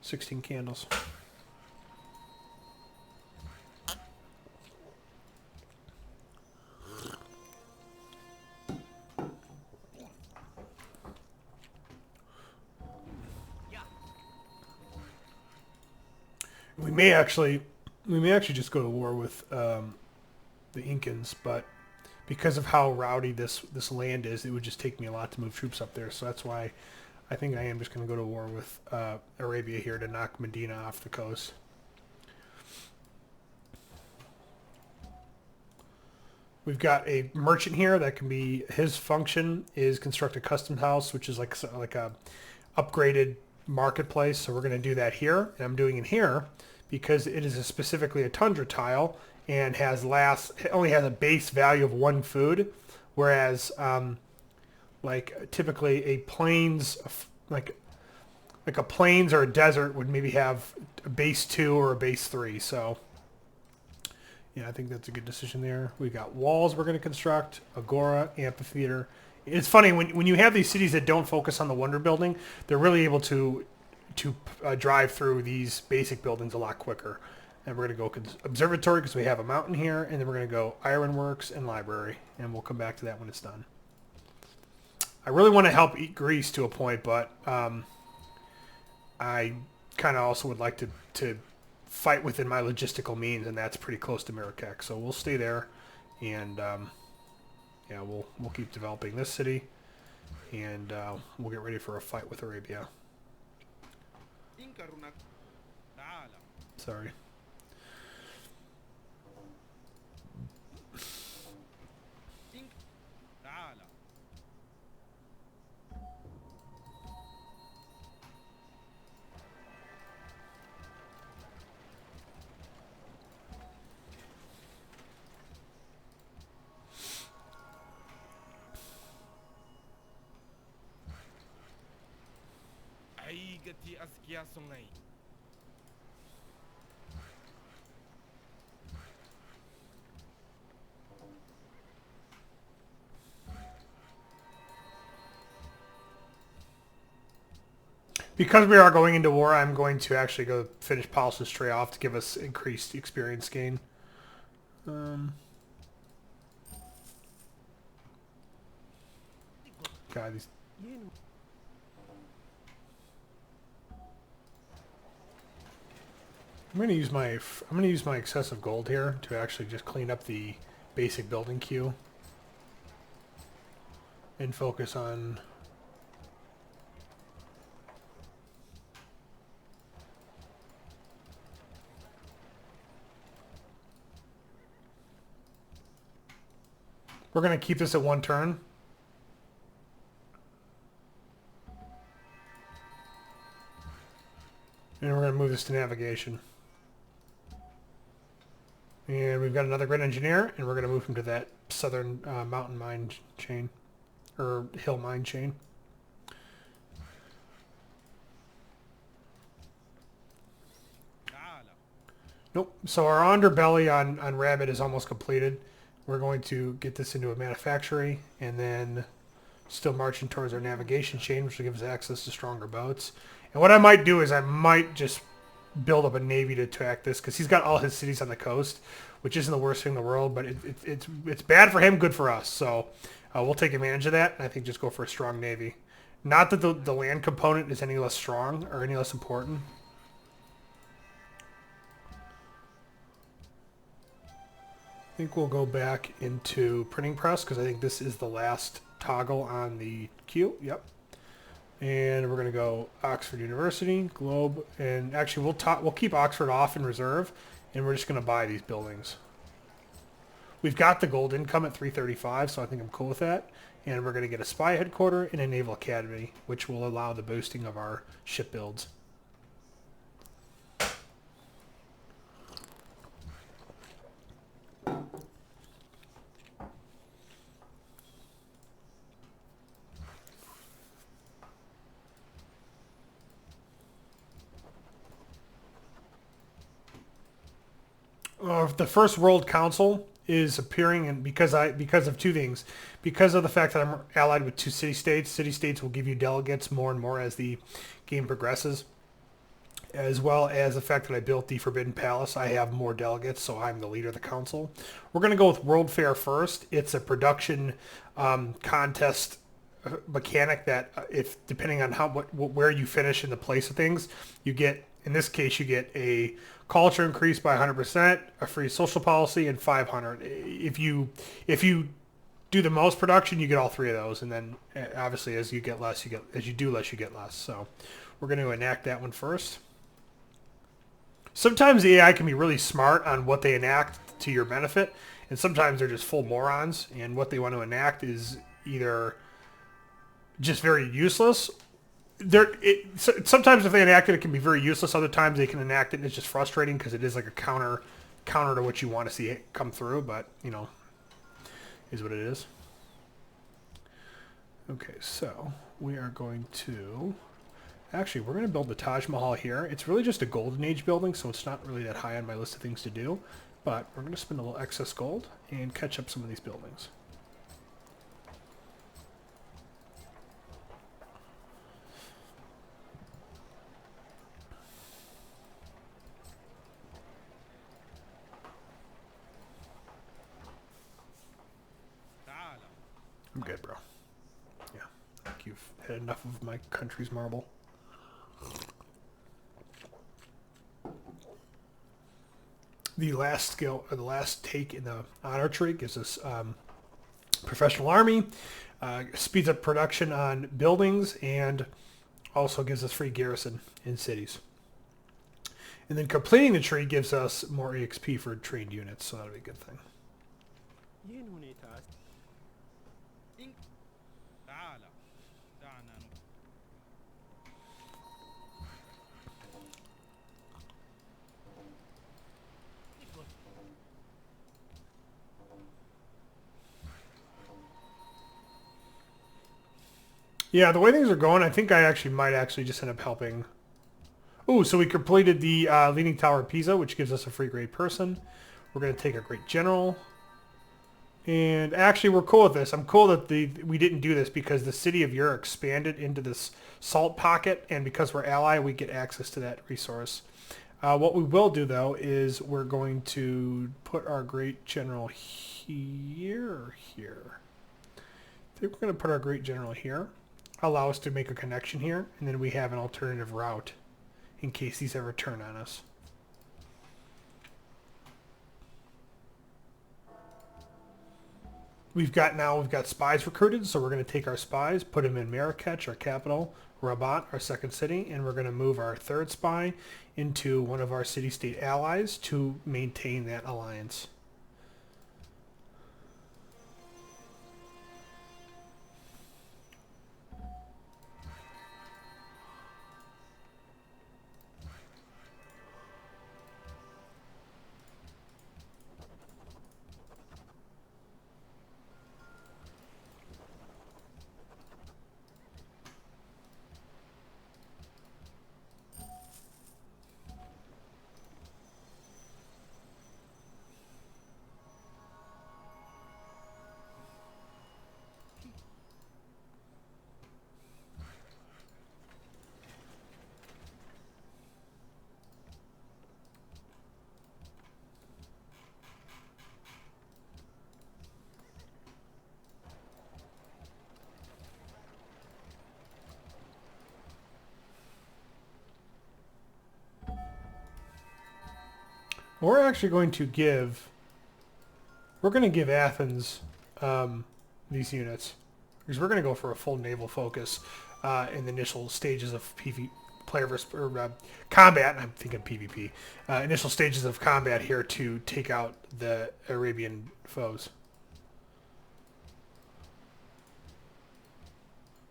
[SPEAKER 1] 16 candles. We may actually just go to war with the Incans, but because of how rowdy this land is, it would just take me a lot to move troops up there. So that's why I think I am just going to go to war with Arabia here to knock Medina off the coast. We've got a merchant here that can be, his function is construct a custom house, which is like a upgraded marketplace. So we're going to do that here, and I'm doing it here because it is specifically a tundra tile and only has a base value of 1 food, whereas like typically a plains, like a plains or a desert would maybe have a base 2 or a base 3. So yeah, I think that's a good decision there. We got walls we're going to construct, agora, amphitheater. It's funny when you have these cities that don't focus on the wonder building, they're really able to drive through these basic buildings a lot quicker. And we're going to go observatory because we have a mountain here, and then we're going to go ironworks and library, and we'll come back to that when it's done. I really want to help Greece to a point, but I kind of also would like to fight within my logistical means, and that's pretty close to Marrakech. So we'll stay there, and yeah, we'll keep developing this city, and we'll get ready for a fight with Arabia. Sorry. Because we are going into war, I'm going to actually go finish polish this tray off to give us increased experience gain. God, these. I'm going to use my excessive gold here to actually just clean up the basic building queue and focus on. We're going to keep this at 1 turn. to move this to navigation. And we've got another great engineer, and we're going to move him to that southern mountain mine chain, or hill mine chain. Nope. So our underbelly on Rabbit is almost completed. We're going to get this into a manufactory, and then still marching towards our navigation chain, which will give us access to stronger boats. And what I might do is I might just build up a navy to attack this, because he's got all his cities on the coast, which isn't the worst thing in the world, but it's bad for him, good for us. So we'll take advantage of that, and I think just go for a strong navy. Not that the land component is any less strong or any less important. I think we'll go back into printing press, because I think this is the last toggle on the queue. Yep. And we're going to go Oxford University, Globe, and actually we'll keep Oxford off in reserve, and we're just going to buy these buildings. We've got the gold income at 335, so I think I'm cool with that. And we're going to get a spy headquarter and a naval academy, which will allow the boosting of our ship builds. The first World Council is appearing, and because of two things, because of the fact that I'm allied with two city-states. City-states will give you delegates more and more as the game progresses, as well as the fact that I built the Forbidden Palace. I have more delegates, so I'm the leader of the council. We're going to go with World Fair first. It's a production contest mechanic that if depending on where you finish in the place of things, you get, in this case, you get a culture increase by 100%, a free social policy, and 500. If you do the most production, you get all three of those, and then obviously as you do less, you get less. So we're going to enact that one first. Sometimes the AI can be really smart on what they enact to your benefit, and sometimes they're just full morons, and what they want to enact is either just very useless. Sometimes if they enact it, it can be very useless. Other times they can enact it and it's just frustrating because it is like a counter to what you want to see come through, but you know, is what it is. Okay, so we are going to actually, we're going to build the Taj Mahal here. It's really just a Golden Age building, so it's not really that high on my list of things to do, but we're going to spend a little excess gold and catch up some of these buildings. I'm good, bro. Yeah, I think you've had enough of my country's marble. The last skill, or the last take in the honor tree gives us professional army, speeds up production on buildings, and also gives us free garrison in cities. And then completing the tree gives us more EXP for trained units, so that'll be a good thing. Yeah, the way things are going, I think I might just end up helping. Ooh, so we completed the Leaning Tower of Pisa, which gives us a free great person. We're going to take a great general. And actually, we're cool with this. I'm cool that we didn't do this because the city of Ur expanded into this salt pocket, and because we're ally, we get access to that resource. What we will do, though, is we're going to put our great general here or here. I think we're going to put our great general here. Allow us to make a connection here, and then we have an alternative route in case these ever turn on us. We've got spies recruited, so we're going to take our spies, put them in Marrakech, our capital, Rabat, our second city, and we're going to move our third spy into one of our city-state allies to maintain that alliance. we're actually going to give... We're going to give Athens these units. Because we're going to go for a full naval focus in the initial stages of player versus combat. I'm thinking PvP. Initial stages of combat here to take out the Arabian foes.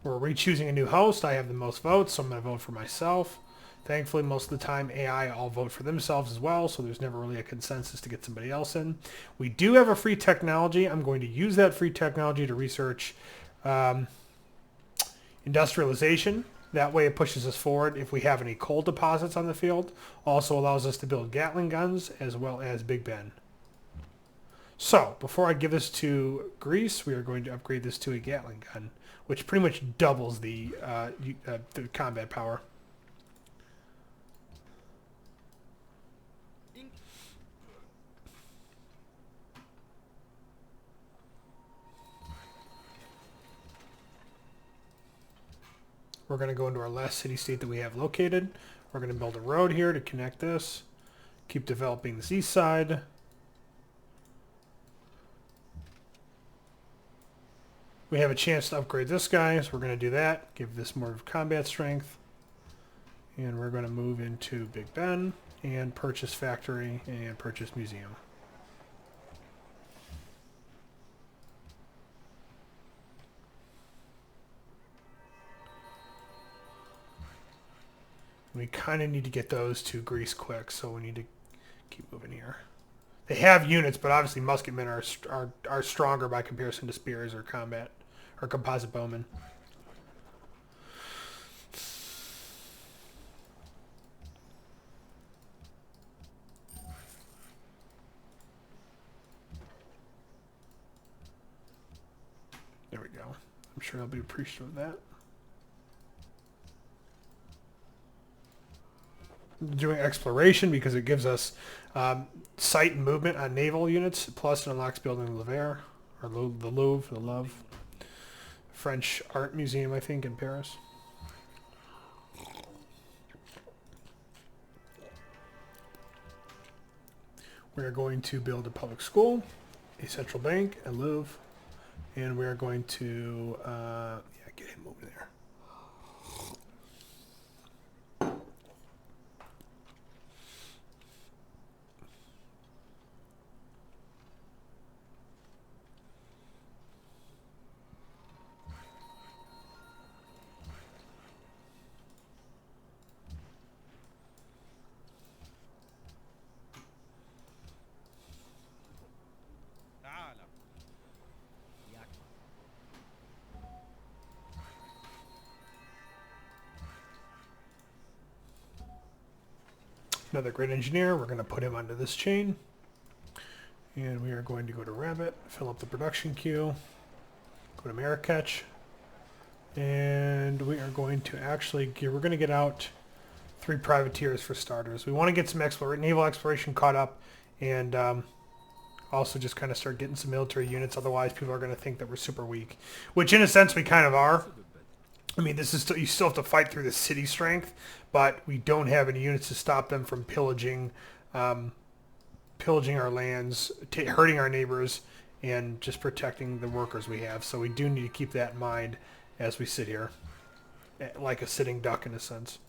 [SPEAKER 1] We're re-choosing a new host. I have the most votes, so I'm going to vote for myself. Thankfully, most of the time, AI all vote for themselves as well, so there's never really a consensus to get somebody else in. We do have a free technology. I'm going to use that free technology to research industrialization. That way it pushes us forward if we have any coal deposits on the field. Also allows us to build Gatling guns as well as Big Ben. So, before I give this to Greece, we are going to upgrade this to a Gatling gun, which pretty much doubles the combat power. We're going to go into our last city-state that we have located. We're going to build a road here to connect this. Keep developing this east side. We have a chance to upgrade this guy, so we're going to do that. Give this more combat strength. And we're going to move into Big Ben and purchase factory and purchase museum. We kind of need to get those to Greece quick, so we need to keep moving here. They have units, but obviously musketmen are stronger by comparison to spears or combat or composite bowmen. There we go. I'm sure I'll be appreciative of that. Doing exploration because it gives us sight and movement on naval units, plus it unlocks building the Louvre, or the Louvre, French art museum, I think, in Paris. We are going to build a public school, a central bank, a Louvre, and we are going to get him moving there. Another great engineer. We're going to put him onto this chain. And we are going to go to Rabbit, fill up the production queue, go to Marrakech, and we are going to actually, we're going to get out 3 privateers for starters. We want to get some naval exploration caught up, and also just kind of start getting some military units. Otherwise, people are going to think that we're super weak, which in a sense we kind of are. I mean, this is still, you still have to fight through the city strength, but we don't have any units to stop them from pillaging our lands, hurting our neighbors, and just protecting the workers we have. So we do need to keep that in mind as we sit here, like a sitting duck in a sense.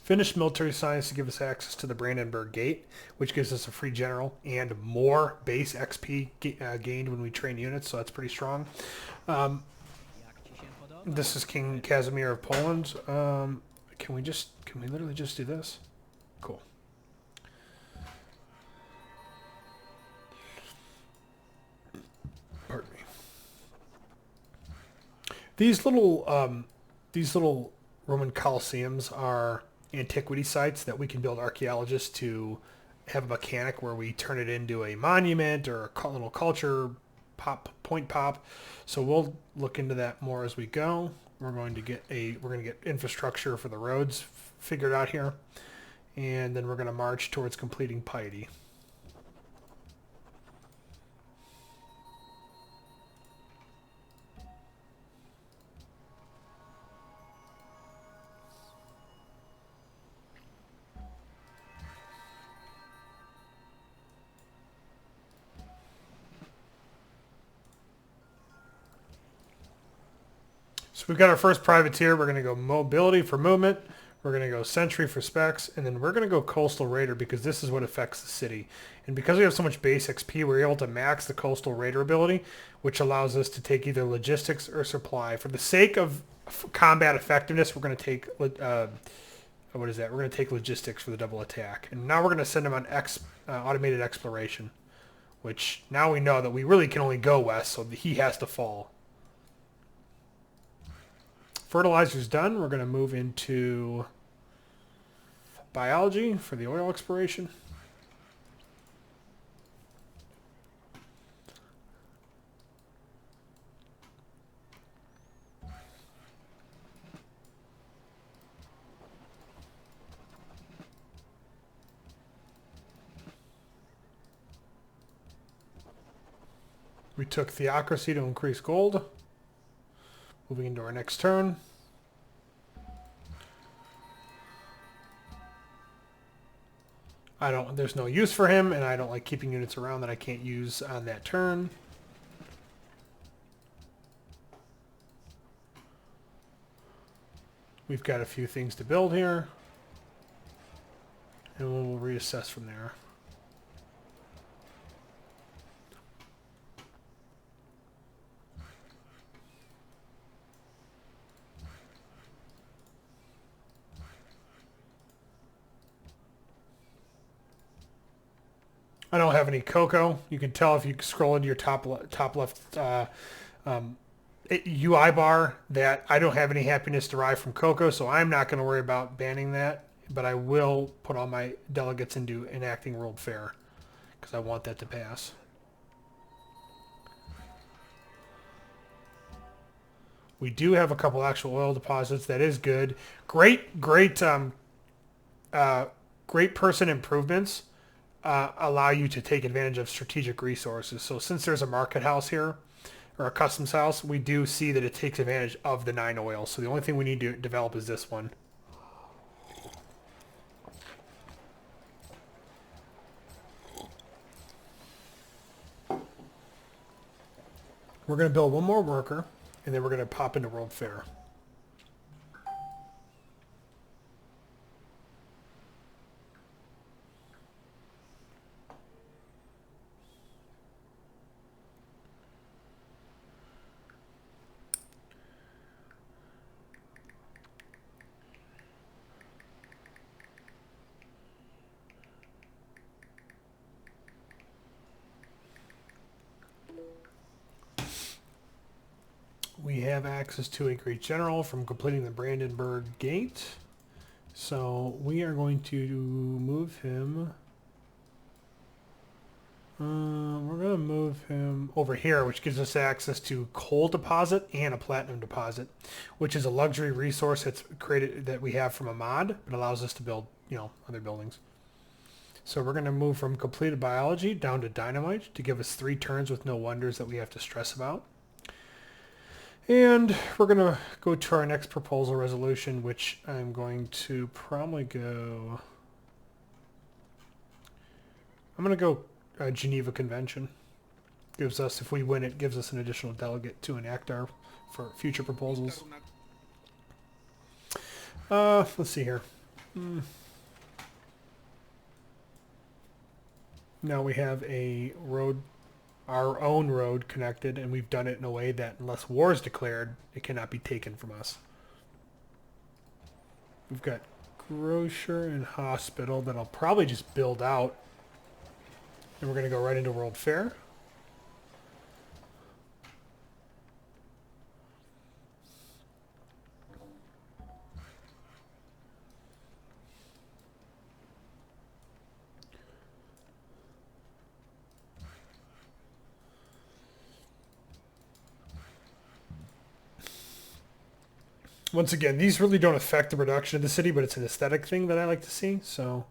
[SPEAKER 1] Finished military science to give us access to the Brandenburg Gate, which gives us a free general and more base XP gained when we train units, so that's pretty strong. This is King Casimir of Poland. Can we literally just do this? Cool. Pardon me. These little Roman Colosseums are antiquity sites that we can build archaeologists to have a mechanic where we turn it into a monument or a little culture point pop. So we'll look into that more as we go. We're going to get infrastructure for the roads figured out here, and then we're going to march towards completing piety. So we've got our first privateer. We're going to go mobility for movement. We're going to go sentry for specs. And then we're going to go coastal raider because this is what affects the city. And because we have so much base XP, we're able to max the coastal raider ability, which allows us to take either logistics or supply. For the sake of combat effectiveness, we're going to take, what is that? We're going to take logistics for the double attack. And now we're going to send him on automated exploration, which now we know that we really can only go west, so he has to fall. Fertilizer's done. We're going to move into biology for the oil exploration. We took theocracy to increase gold. Moving into our next turn. There's no use for him, and I don't like keeping units around that I can't use on that turn. We've got a few things to build here, and we'll reassess from there. I don't have any cocoa. You can tell if you scroll into your top left UI bar that I don't have any happiness derived from cocoa, so I'm not going to worry about banning that, but I will put all my delegates into enacting World Fair because I want that to pass. We do have a couple actual oil deposits. That is good. Great person improvements allow you to take advantage of strategic resources. So since there's a market house here, or a customs house, we do see that it takes advantage of the 9 oil. So the only thing we need to develop is this one. We're going to build one more worker, and then we're going to pop into World Fair. We have access to a great general from completing the Brandenburg Gate. So we are going to move him. We're going to move him over here, which gives us access to coal deposit and a platinum deposit, which is a luxury resource that's created that we have from a mod, but allows us to build, other buildings. So we're going to move from completed biology down to dynamite to give us 3 turns with no wonders that we have to stress about. And we're going to go to our next proposal resolution, which I'm going to probably go... I'm going to go Geneva Convention. Gives us, if we win it, gives us an additional delegate to enact our for future proposals. Let's see here. Now we have a road, our own road connected, and we've done it in a way that unless war is declared, it cannot be taken from us. We've got grocer and hospital that I'll probably just build out. And we're going to go right into World Fair. Once again, these really don't affect the production of the city, but it's an aesthetic thing that I like to see, so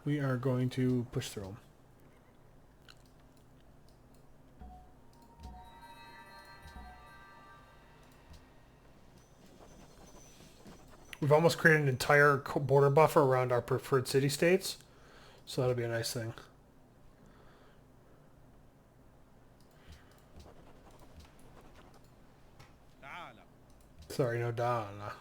[SPEAKER 1] we are going to push through them. We've almost created an entire border buffer around our preferred city-states, so that'll be a nice thing. Sorry, no Donna.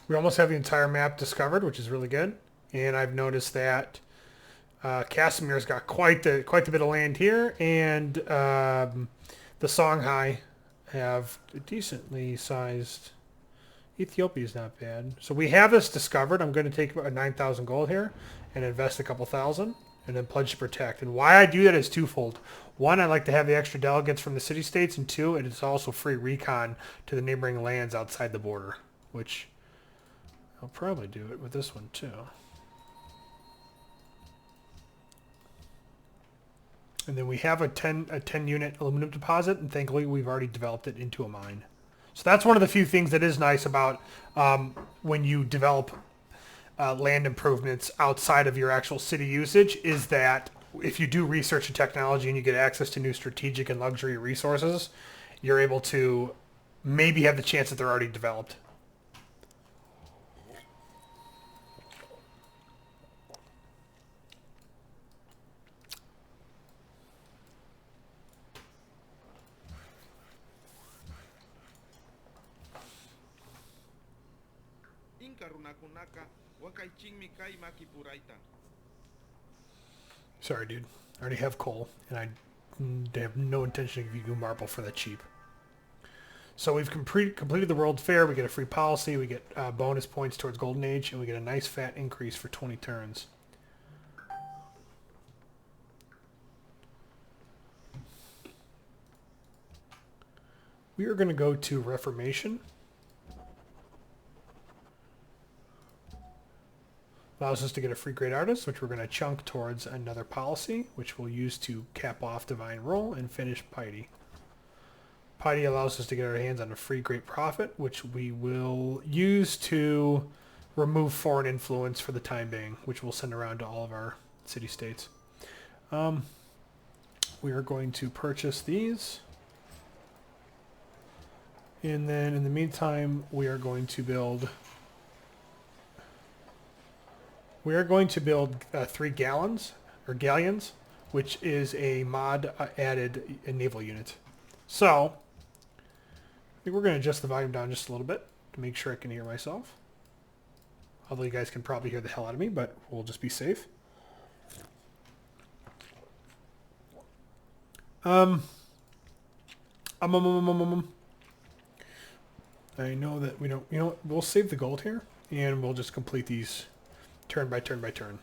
[SPEAKER 1] We almost have the entire map discovered, which is really good. And I've noticed that Casimir's got quite the bit of land here, and the Songhai have a decently sized. Ethiopia's not bad. So we have this discovered. I'm going to take about 9,000 gold here and invest a couple thousand, and then pledge to protect. And why I do that is twofold. One, I like to have the extra delegates from the city-states, and two, it is also free recon to the neighboring lands outside the border, which I'll probably do it with this one too. And then we have a 10 unit aluminum deposit, and thankfully we've already developed it into a mine. So that's one of the few things that is nice about when you develop land improvements outside of your actual city usage, is that if you do research and technology and you get access to new strategic and luxury resources, you're able to maybe have the chance that they're already developed. Sorry, dude. I already have coal, and I have no intention of giving you marble for that cheap. So we've completed the World Fair. We get a free policy. We get bonus points towards Golden Age, and we get a nice fat increase for 20 turns. We are going to go to Reformation. Allows us to get a free Great Artist, which we're going to chunk towards another policy, which we'll use to cap off Divine Roll and finish Piety. Piety allows us to get our hands on a free Great Prophet, which we will use to remove foreign influence for the time being, which we'll send around to all of our city-states. We are going to purchase these. And then in the meantime, we are going to build 3 galleons, which is a mod added naval unit. So, I think we're going to adjust the volume down just a little bit to make sure I can hear myself. Although you guys can probably hear the hell out of me, but we'll just be safe. I know that we don't, we'll save the gold here, and we'll just complete these turn by turn by turn.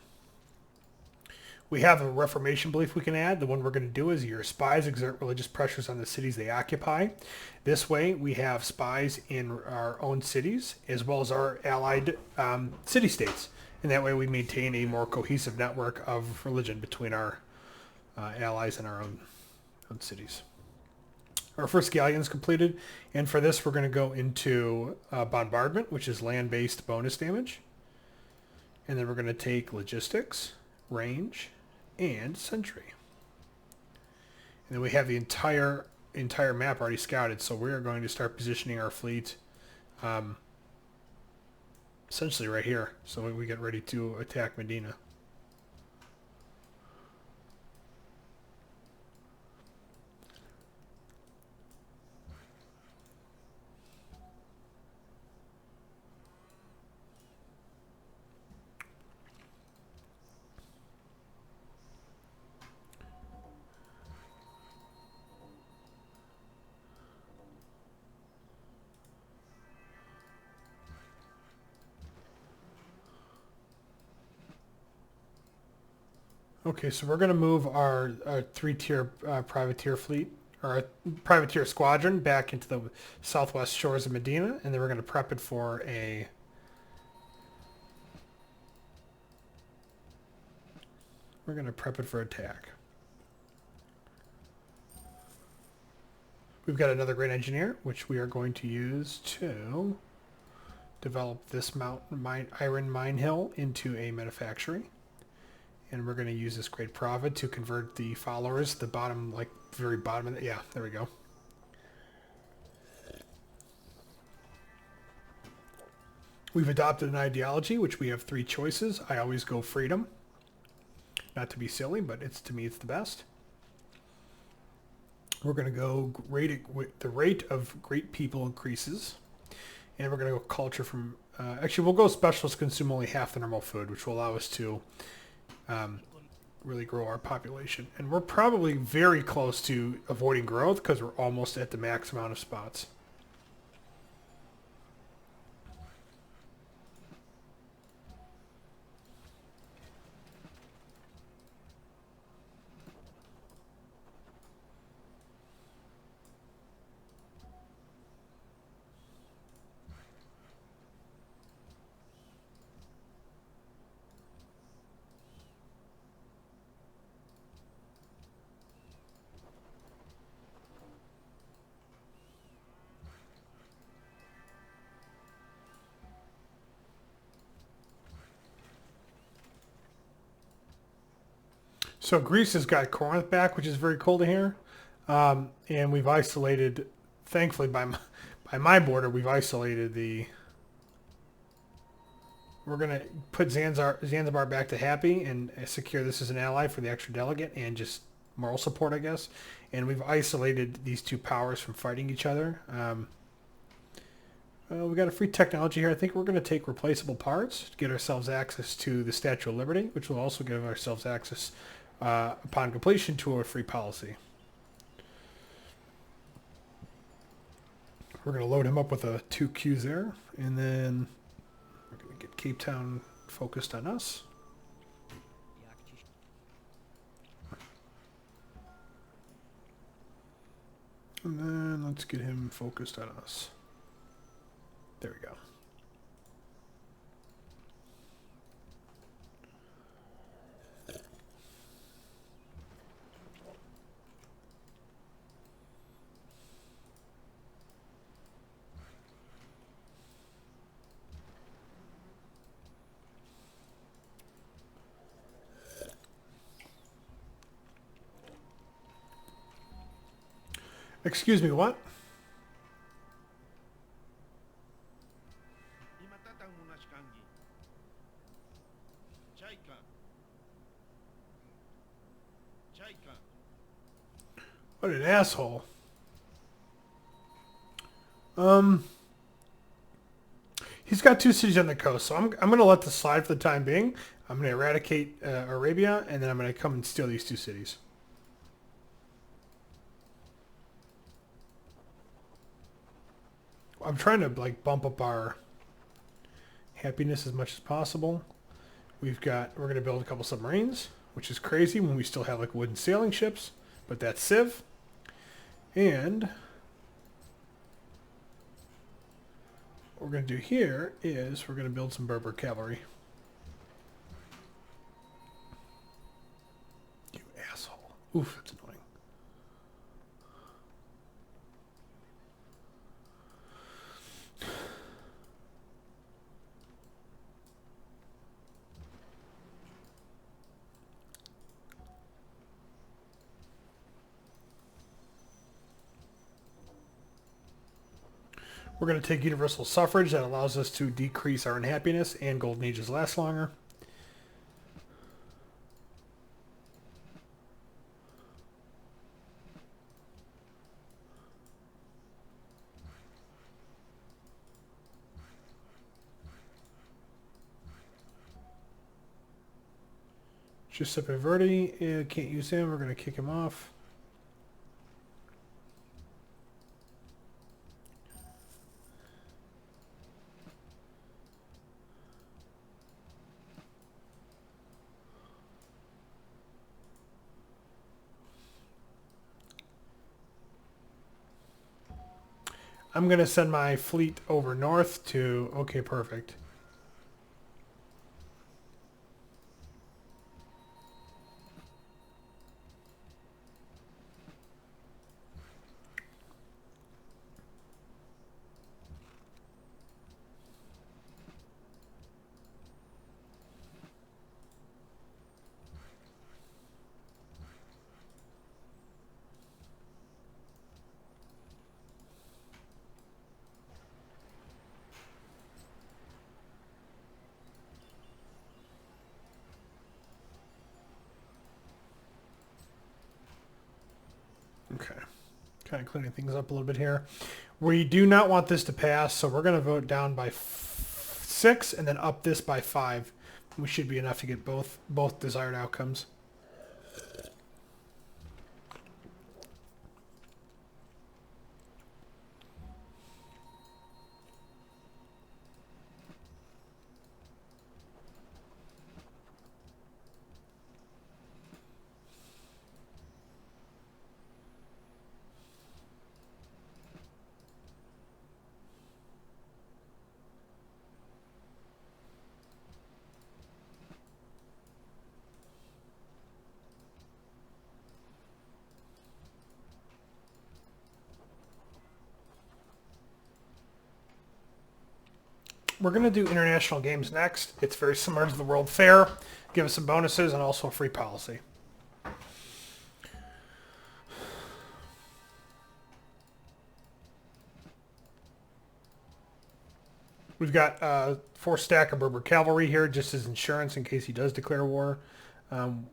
[SPEAKER 1] We have a Reformation belief we can add. The one we're going to do is your spies exert religious pressures on the cities they occupy. This way, we have spies in our own cities, as well as our allied city-states. And that way we maintain a more cohesive network of religion between our allies and our own cities. Our first galleon is completed, and for this we're going to go into bombardment, which is land-based bonus damage. And then we're going to take logistics, range, and sentry. And then we have the entire map already scouted, so we are going to start positioning our fleet essentially right here, so we get ready to attack Medina. Okay, so we're going to move our 3-tier privateer fleet, or our privateer squadron, back into the southwest shores of Medina, and then we're going to prep it for a... We're going to prep it for attack. We've got another great engineer, which we are going to use to develop this iron mine hill into a manufactory. And we're going to use this great prophet to convert the followers, the bottom, like very bottom of it. Yeah, there we go. We've adopted an ideology, which we have 3 choices. I always go freedom. Not to be silly, but to me, it's the best. We're going to go the rate of great people increases. And we're going to go culture from... actually, we'll go specialists consume only half the normal food, which will allow us to really grow our population. And we're probably very close to avoiding growth because we're almost at the max amount of spots. So Greece has got Corinth back, which is very cool to hear. And we've isolated, thankfully by my border, we've isolated the... We're going to put Zanzibar back to happy and secure this as an ally for the extra delegate and just moral support, I guess. And we've isolated these 2 powers from fighting each other. We got a free technology here. I think we're going to take replaceable parts to get ourselves access to the Statue of Liberty, which will also give ourselves access upon completion to a free policy. We're going to load him up with 2 Qs there, and then we're going to get Cape Town focused on us. And then let's get him focused on us. There we go. Excuse me, what? What an asshole. He's got 2 cities on the coast, so I'm going to let this slide for the time being. I'm going to eradicate Arabia, and then I'm going to come and steal these 2 cities. I'm trying to like bump up our happiness as much as possible. We're going to build a couple submarines, which is crazy when we still have like wooden sailing ships, but that's Civ. And what we're going to do here is we're going to build some Berber cavalry. You asshole. Oof, that's annoying. We're going to take universal suffrage. That allows us to decrease our unhappiness and golden ages last longer. Giuseppe Verdi, can't use him. We're going to kick him off. I'm going to send my fleet over north to... Okay, perfect. Okay. Kind of cleaning things up a little bit here. We do not want this to pass, so we're going to vote down by 6 and then up this by 5. We should be enough to get both desired outcomes. We're going to do international games next. It's very similar to the World Fair. Give us some bonuses and also a free policy. We've got 4 stack of Berber cavalry here just as insurance in case he does declare war.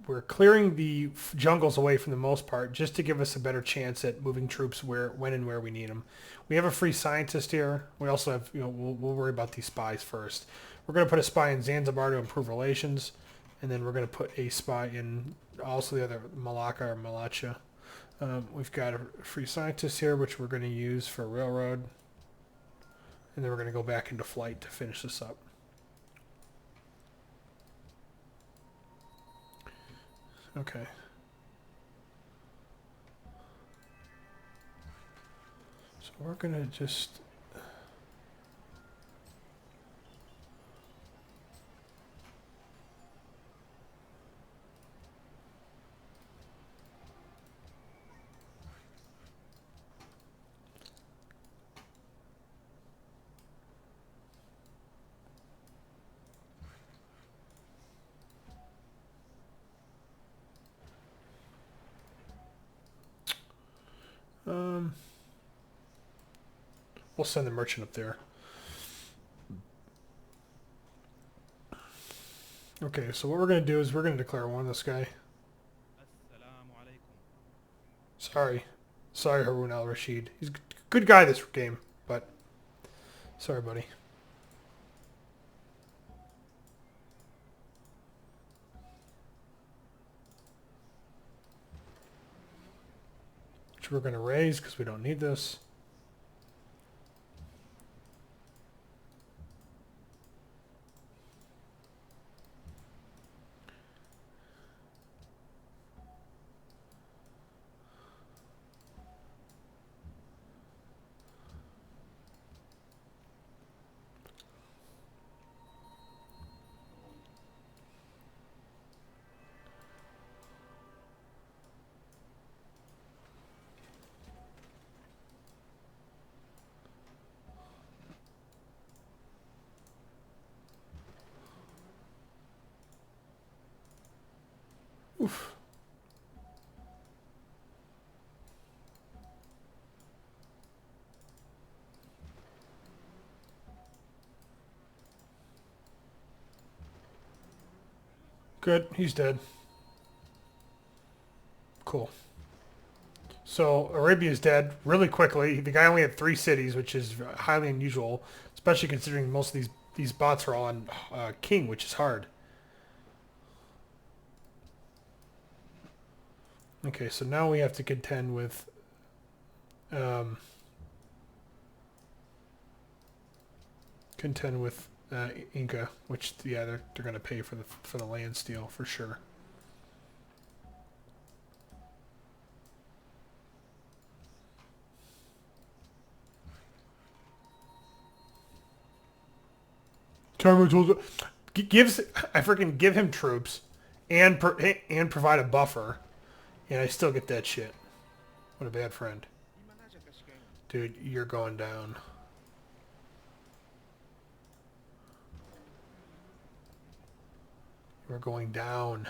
[SPEAKER 1] We're clearing the jungles away from the most part just to give us a better chance at moving troops when and where we need them. We have a free scientist here. We also have, we'll worry about these spies first. We're going to put a spy in Zanzibar to improve relations, and then we're going to put a spy in also the other Malacca or Malacha. We've got a free scientist here, which we're going to use for railroad, and then we're going to go back into flight to finish this up. Okay. So we're going to just... we'll send the merchant up there. Okay, so what we're going to do is we're going to declare war on this guy. Sorry. Sorry, Harun al-Rashid. He's a good guy this game, but sorry, buddy. Which we're going to raise because we don't need this. Oof. Good, he's dead. Cool. So Arabia's dead really quickly. The guy only had 3 cities, which is highly unusual, especially considering most of these bots are all on king, which is hard. Okay, so now we have to contend with Inca, which yeah they're going to pay for the land steal for sure. Gives I freaking give him troops and provide a buffer, and I still get that shit. What a bad friend. Dude, you're going down. You're going down.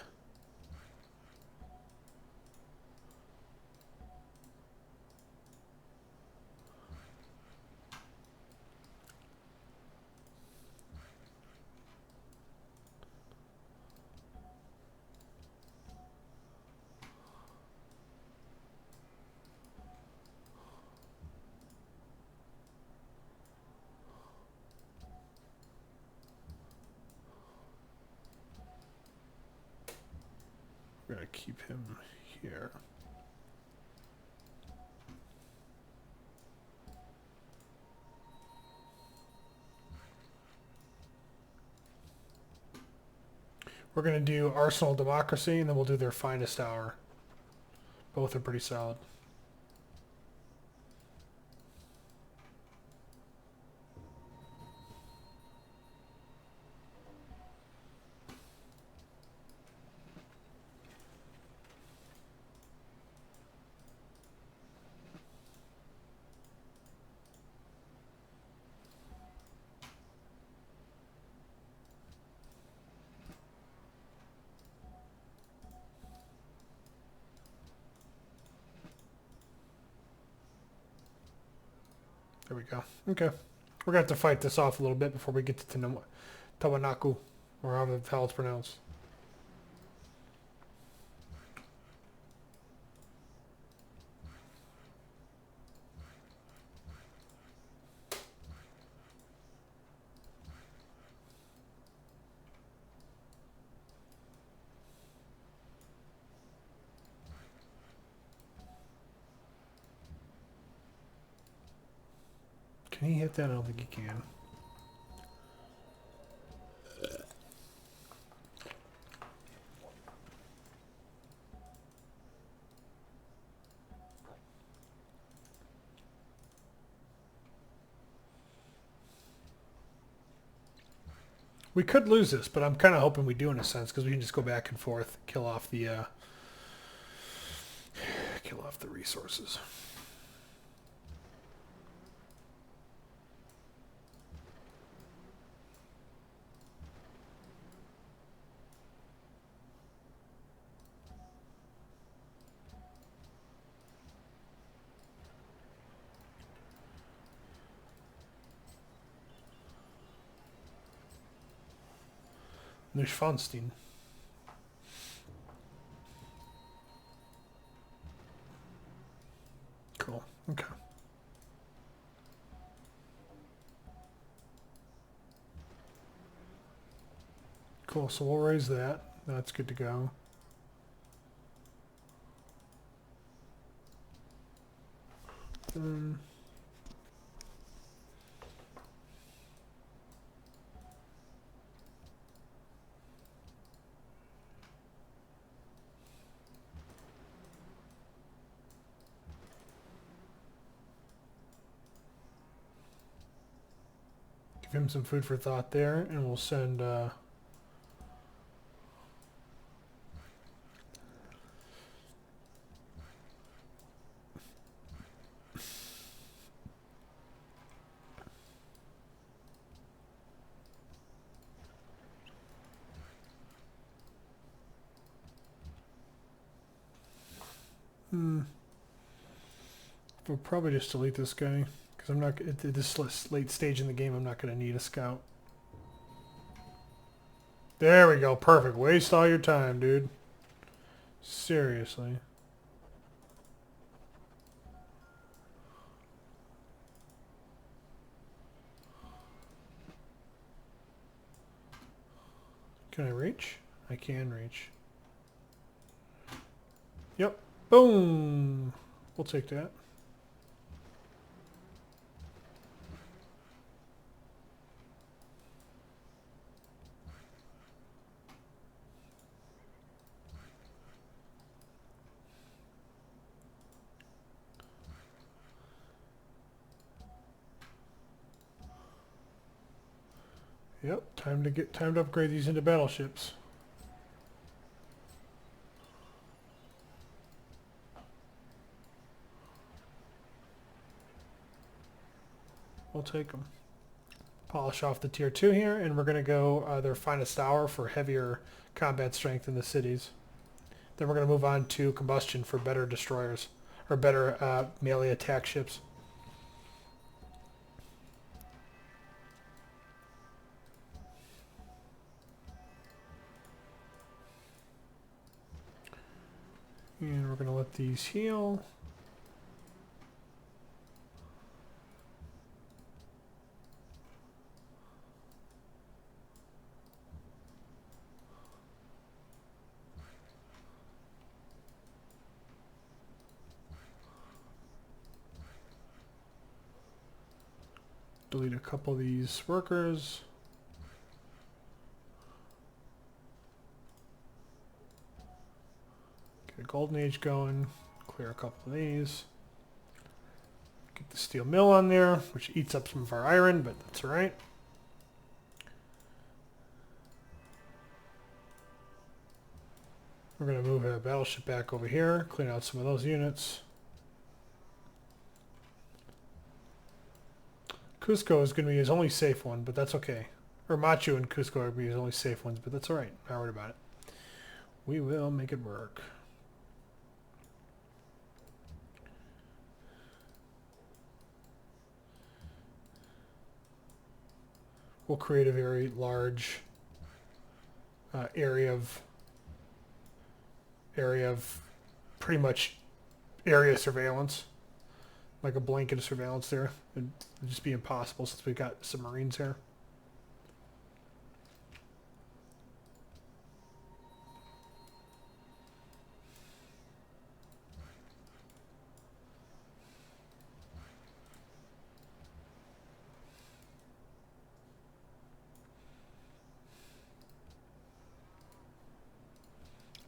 [SPEAKER 1] keep him here. We're going to do Arsenal Democracy, and then we'll do their Finest Hour. Both are pretty solid. There we go. Okay. We're going to have to fight this off a little bit before we get to Tawanaku, or however the hell it's pronounced. Can he hit that? I don't think he can. We could lose this, but I'm kind of hoping we do in a sense, because we can just go back and forth, kill off the resources. Neuschwanstein. Cool. Okay. Cool. So we'll raise that. That's good to go. Give him some food for thought there, and we'll send we'll probably just delete this guy, because I'm not at this late stage in the game. I'm not going to need a scout. There we go. Perfect. Waste all your time, dude. Seriously. Can I reach? I can reach. Yep. Boom. We'll take that. Yep, time to upgrade these into battleships. We'll take them. Polish off the tier 2 here, and we're going to go their Finest Hour for heavier combat strength in the cities. Then we're going to move on to combustion for better destroyers, or better melee attack ships. And we're going to let these heal. Delete a couple of these workers. Get a golden age going. Clear a couple of these. Get the steel mill on there, which eats up some of our iron, but that's alright. We're going to move a battleship back over here, clean out some of those units. Cusco is going to be his only safe one, but that's okay. Or Machu and Cusco are going to be his only safe ones, but that's alright. Not worried about it. We will make it work. We'll create a very large area of pretty much area surveillance, like a blanket of surveillance there. It'd just be impossible since we've got submarines here.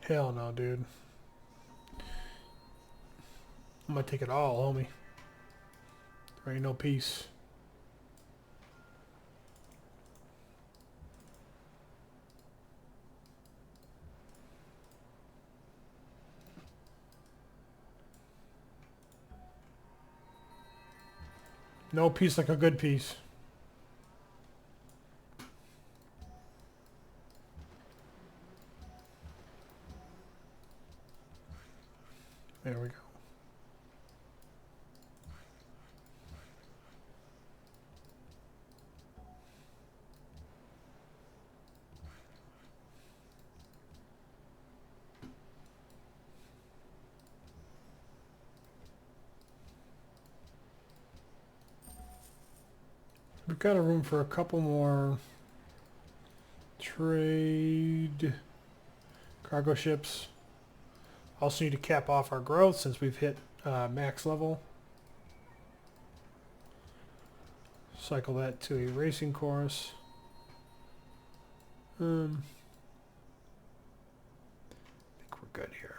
[SPEAKER 1] Hell no, dude. I'm gonna take it all, homie. There ain't no peace. No peace like a good peace. There we go. We've got a room for a couple more trade cargo ships. Also need to cap off our growth since we've hit max level. Cycle that to a racing course. I think we're good here.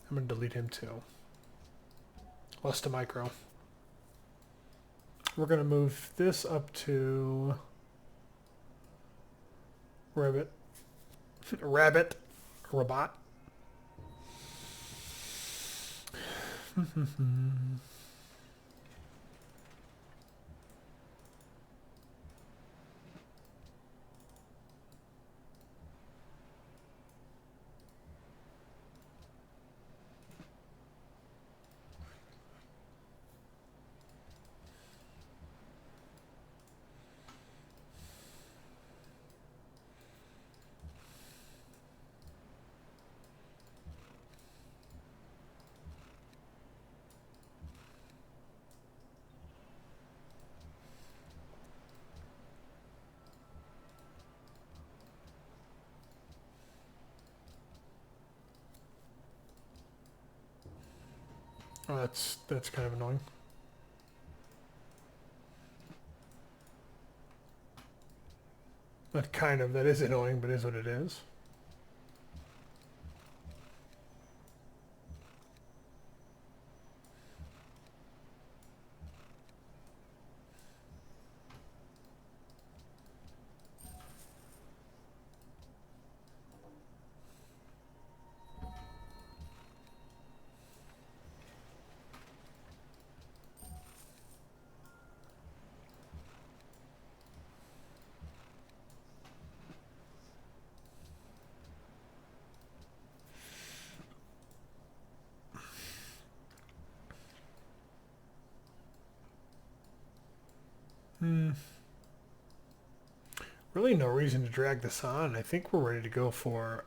[SPEAKER 1] I'm going to delete him too. Less to micro. We're going to move this up to Rabbit. Robot. Oh, that's kind of annoying. That is annoying, but is what it is. Really no reason to drag this on. I think we're ready to go for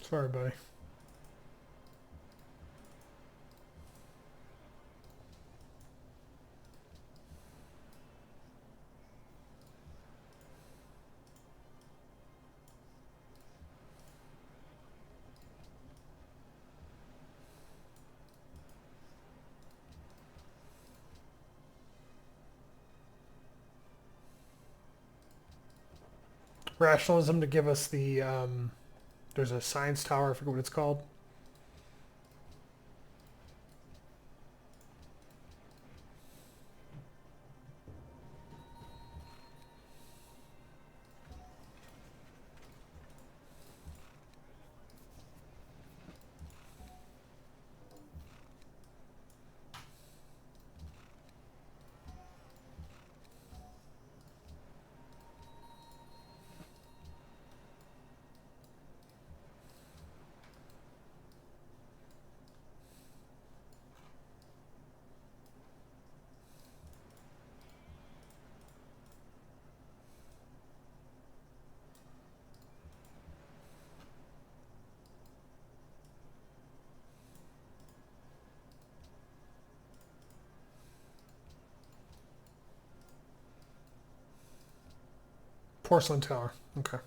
[SPEAKER 1] Sorry, buddy. Rationalism to give us the there's a science tower, I forget what it's called. Porcelain tower. Okay.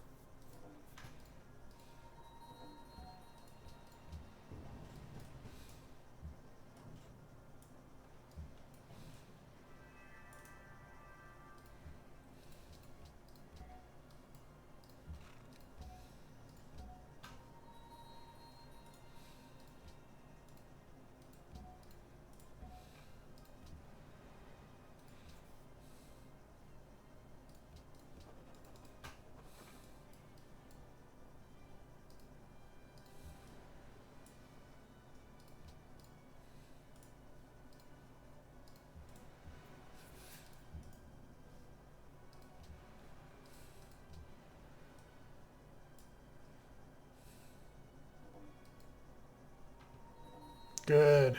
[SPEAKER 1] Good.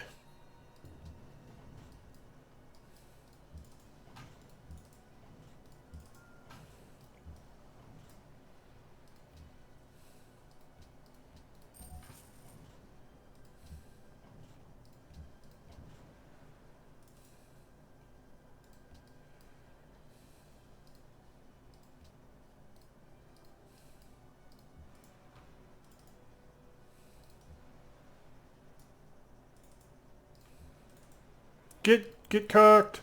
[SPEAKER 1] Get cooked.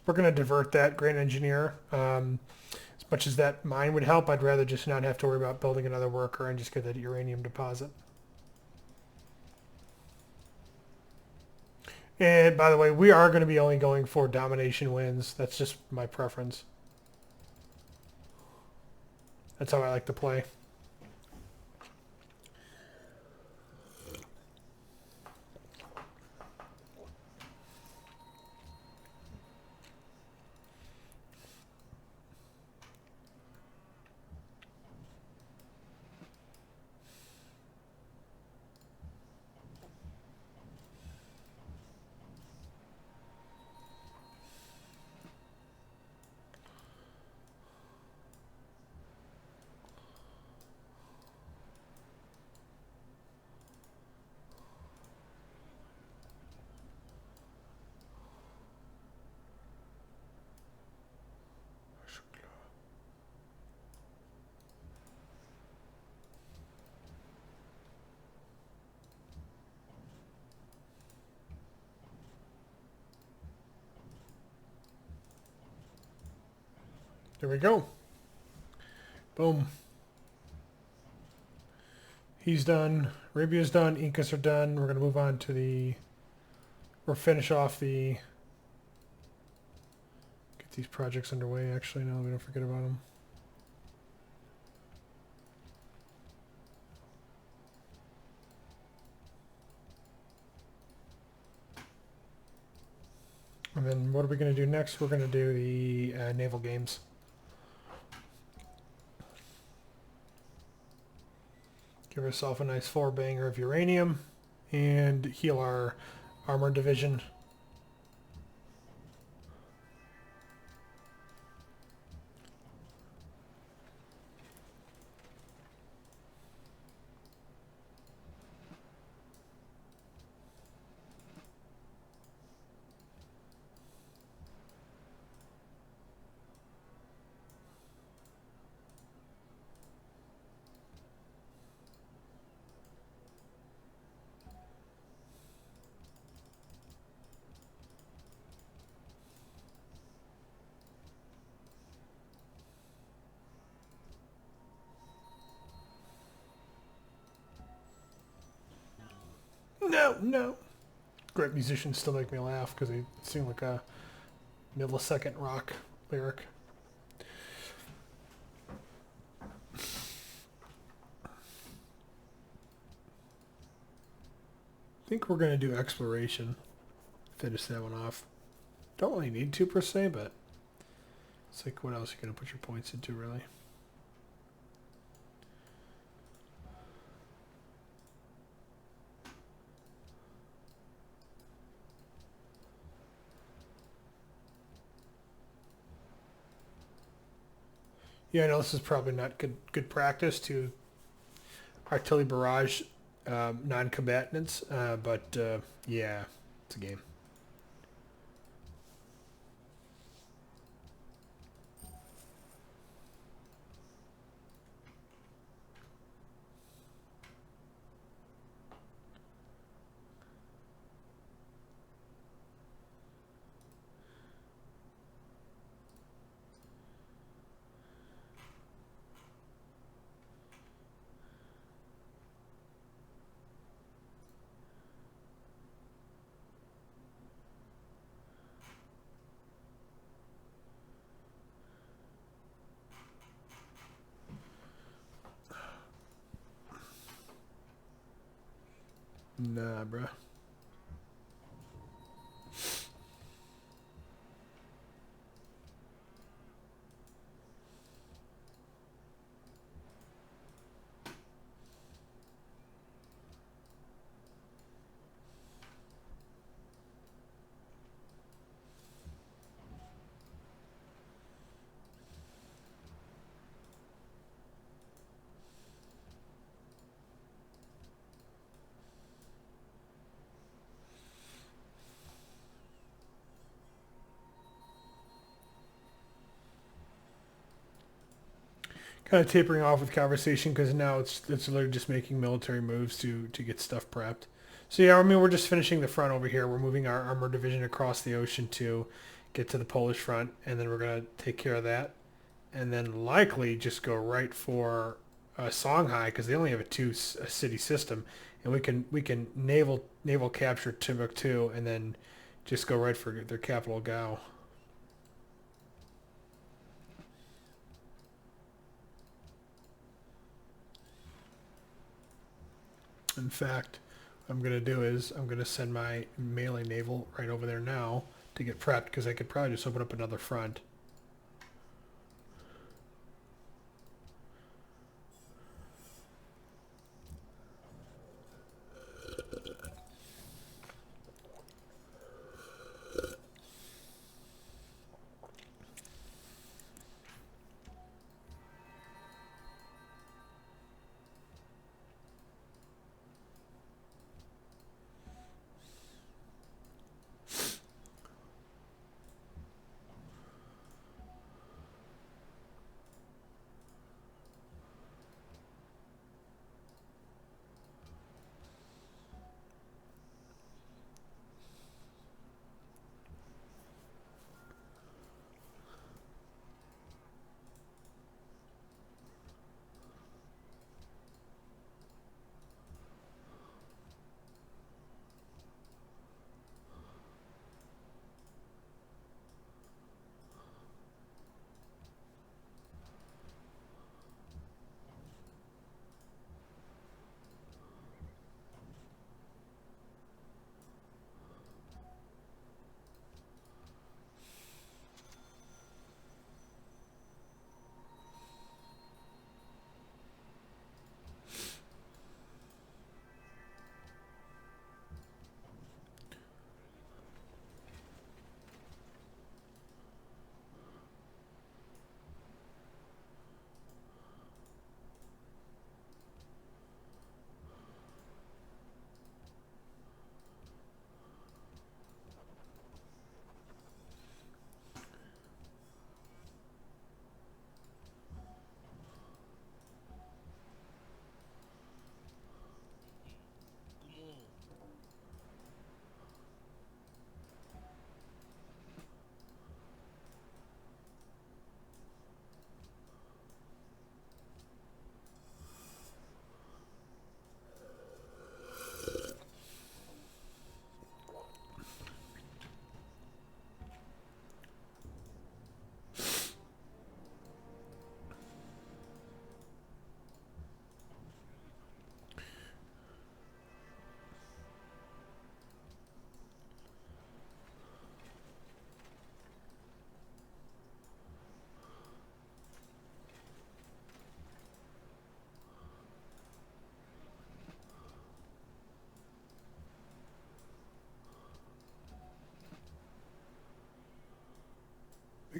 [SPEAKER 1] We're going to divert that Grand Engineer. As much as that mine would help, I'd rather just not have to worry about building another worker and just get that uranium deposit. And by the way, we are going to be only going for domination wins. That's just my preference. That's how I like to play. There we go. Boom. He's done. Arabia's done. Incas are done. We're going to move on to the... Or finish off the... Get these projects underway, actually. No, we don't forget about them. And then what are we going to do next? We're going to do the naval games. Give ourselves a nice 4-banger of uranium and heal our armor division. No, no. Great musicians still make me laugh because they seem like a millisecond rock lyric. I think we're going to do exploration. Finish that one off. Don't really need to per se, but it's like what else are you going to put your points into, really? Yeah, I know this is probably not good practice to artillery barrage non-combatants, but yeah, it's a game. Nah, bruh. Kind of tapering off with conversation because now it's literally just making military moves to get stuff prepped. So yeah, I mean we're just finishing the front over here. We're moving our armor division across the ocean to get to the Polish front, and then we're gonna take care of that, and then likely just go right for Songhai because they only have a city system, and we can naval capture Timbuktu and then just go right for their capital Gao. In fact, what I'm going to do is I'm going to send my melee naval right over there now to get prepped because I could probably just open up another front.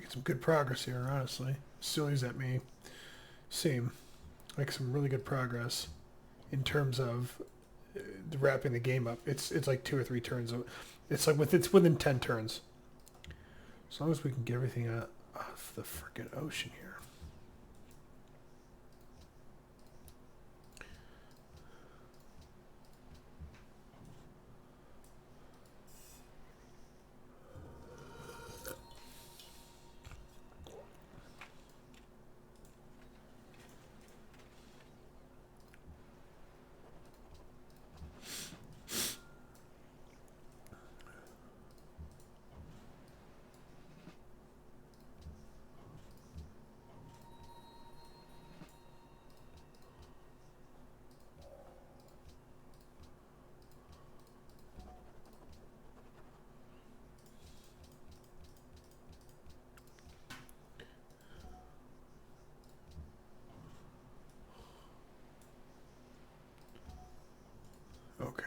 [SPEAKER 1] Making some good progress here, honestly. Silly as that may seem, like some really good progress in terms of wrapping the game up. It's like 2 or 3 turns. It's like it's within 10 turns. As long as we can get everything off the freaking ocean here. Okay.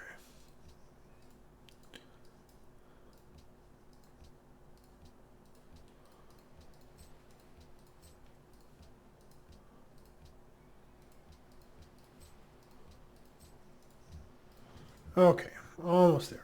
[SPEAKER 1] Okay, almost there.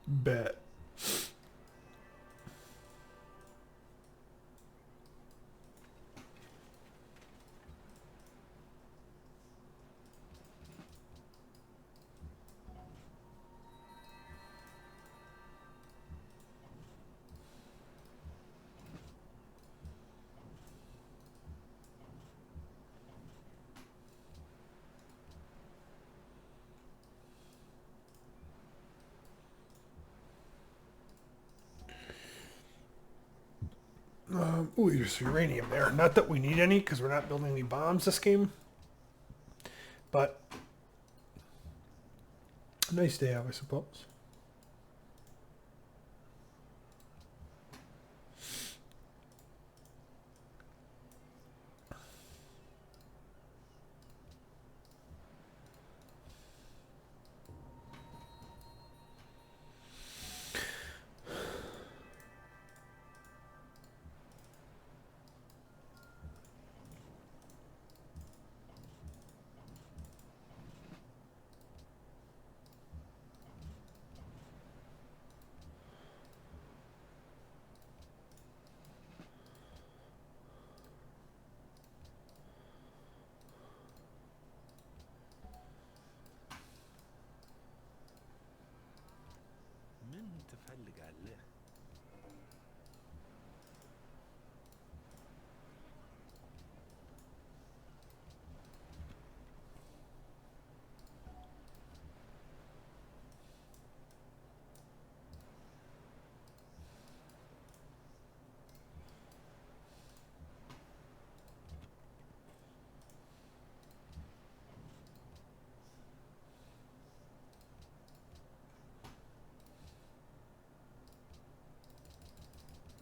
[SPEAKER 1] Bet. Ooh, there's uranium there. Not that we need any, because we're not building any bombs this game. But a nice day out, I suppose.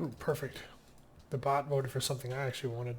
[SPEAKER 1] Ooh, perfect. The bot voted for something I actually wanted.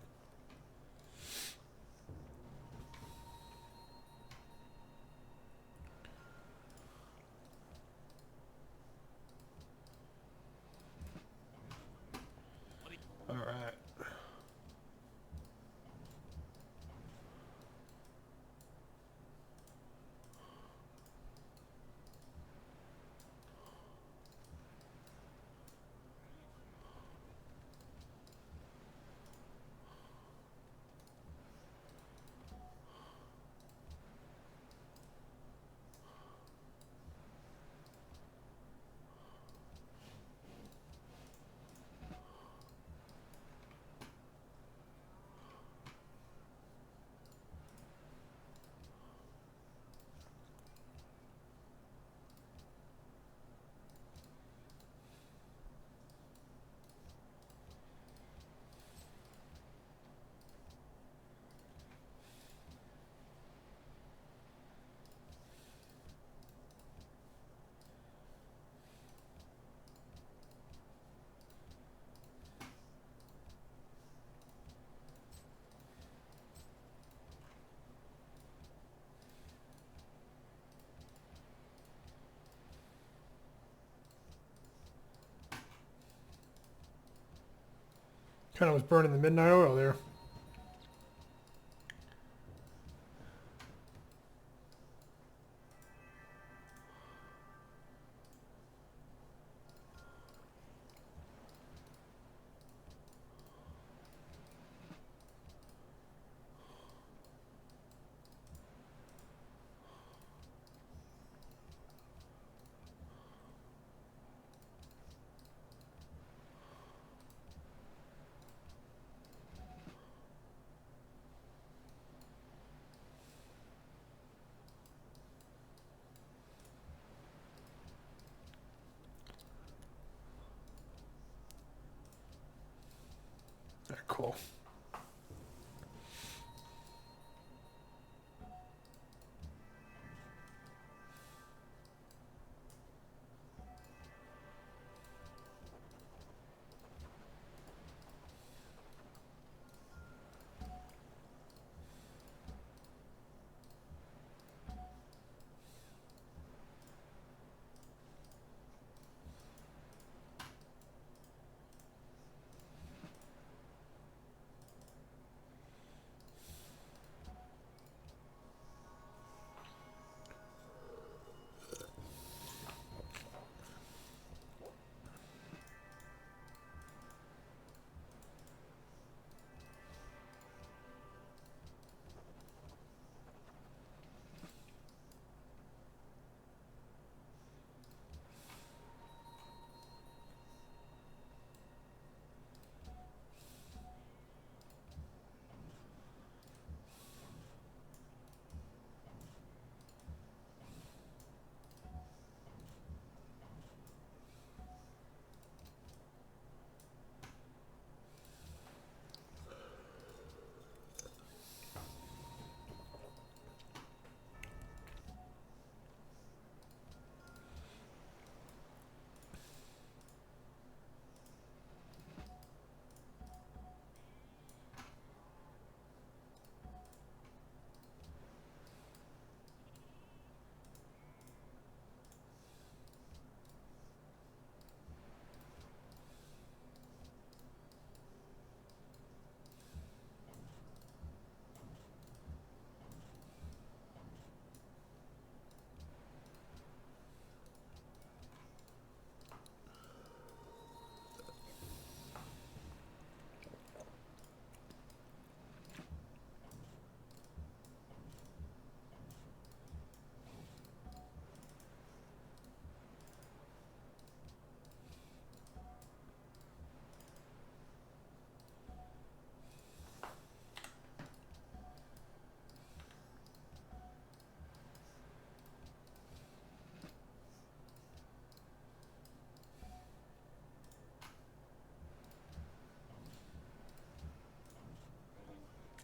[SPEAKER 1] Kind of was burning the midnight oil there. Cool.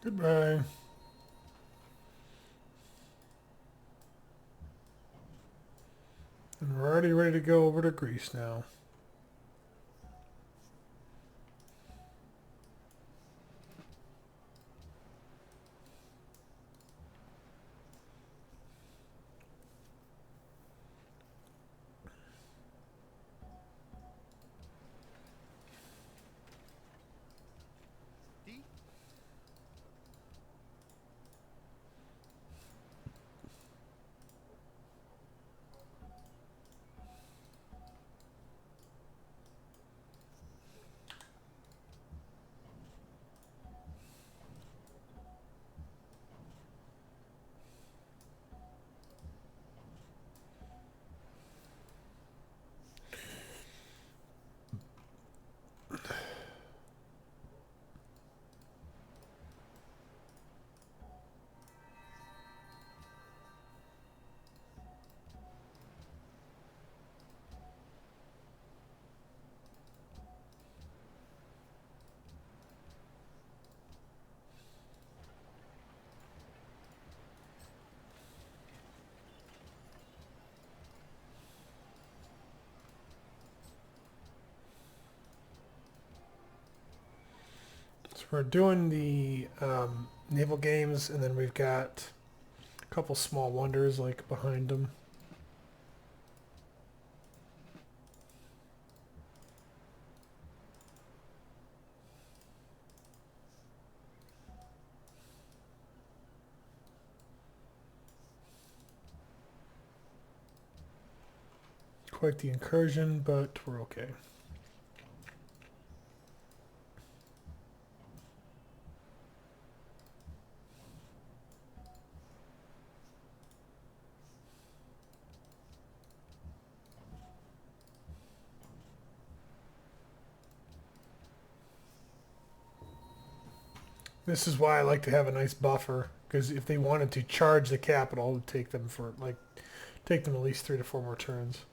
[SPEAKER 1] Goodbye. And we're already ready to go over to Greece now. So we're doing the naval games, and then we've got a couple small wonders like behind them. quite the incursion, but we're okay. This is why I like to have a nice buffer, because if they wanted to charge the capital, it would take them at least 3 to 4 more turns.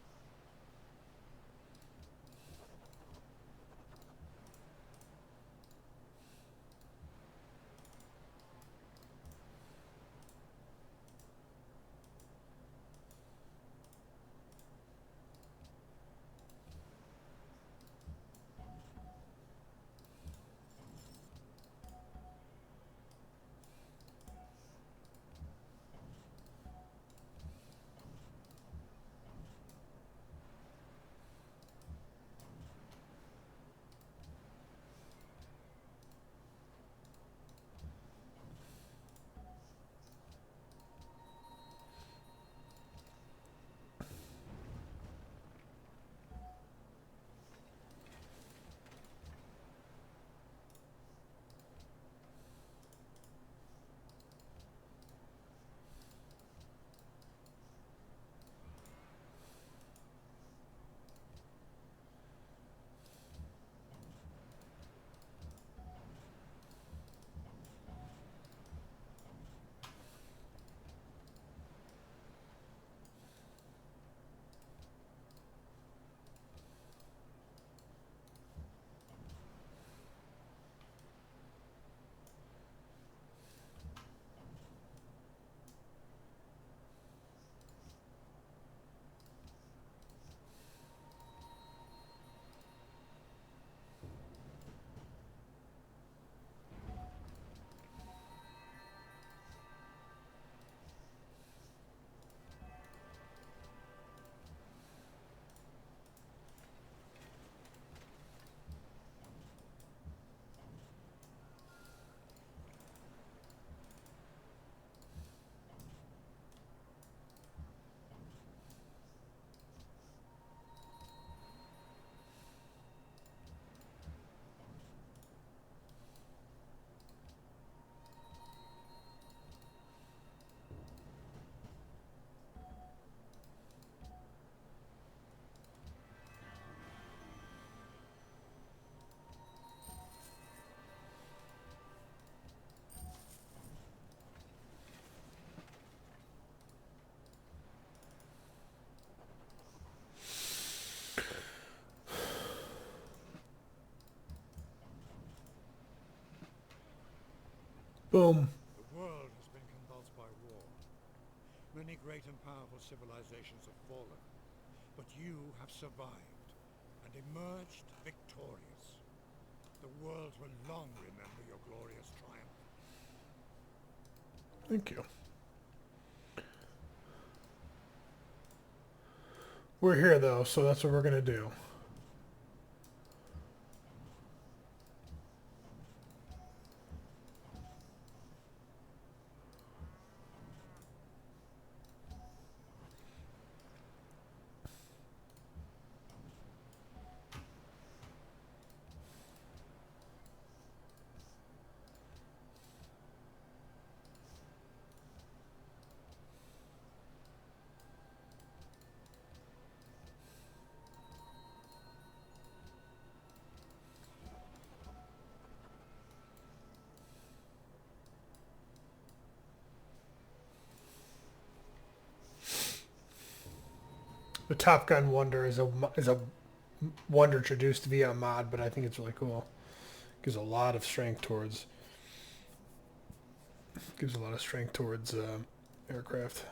[SPEAKER 1] Boom.
[SPEAKER 2] The world has been convulsed by war. Many great and powerful civilizations have fallen, but you have survived and emerged victorious. The world will long remember your glorious triumph.
[SPEAKER 1] Thank you. We're here, though, so that's what we're going to do. The Top Gun Wonder is a wonder introduced via a mod, but I think it's really cool. Gives a lot of strength towards aircraft.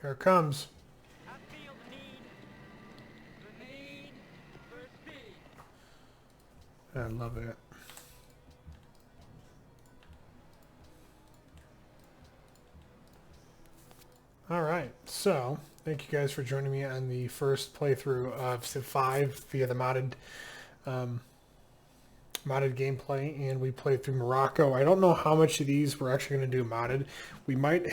[SPEAKER 1] Here it comes.
[SPEAKER 3] I feel the need for speed.
[SPEAKER 1] I love it. All right, so thank you guys for joining me on the first playthrough of Civ 5 via the modded gameplay, and we played through Morocco. I don't know how much of these we're actually going to do modded. We might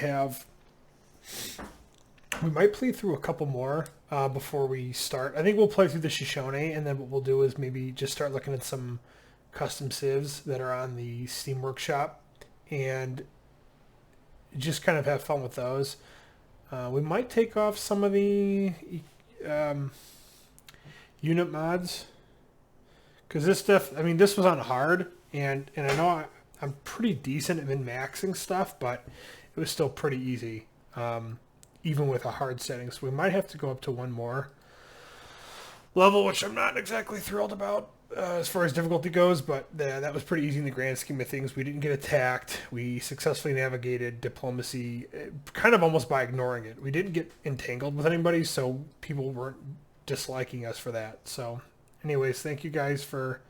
[SPEAKER 1] play through a couple more before we start. I think we'll play through the Shoshone, and then what we'll do is maybe just start looking at some custom civs that are on the Steam Workshop and just kind of have fun with those. We might take off some of the unit mods, because this stuff, I mean, this was on hard, and I know I'm pretty decent at min-maxing stuff, but it was still pretty easy, even with a hard setting. So we might have to go up to one more level, which I'm not exactly thrilled about as far as difficulty goes, but that was pretty easy in the grand scheme of things. We didn't get attacked. We successfully navigated diplomacy, kind of almost by ignoring it. We didn't get entangled with anybody, so people weren't disliking us for that. So anyways, thank you guys for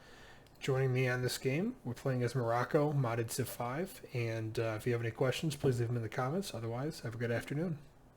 [SPEAKER 1] joining me on this game. We're playing as Morocco, modded Civ 5, and if you have any questions, please leave them in the comments. Otherwise, have a good afternoon.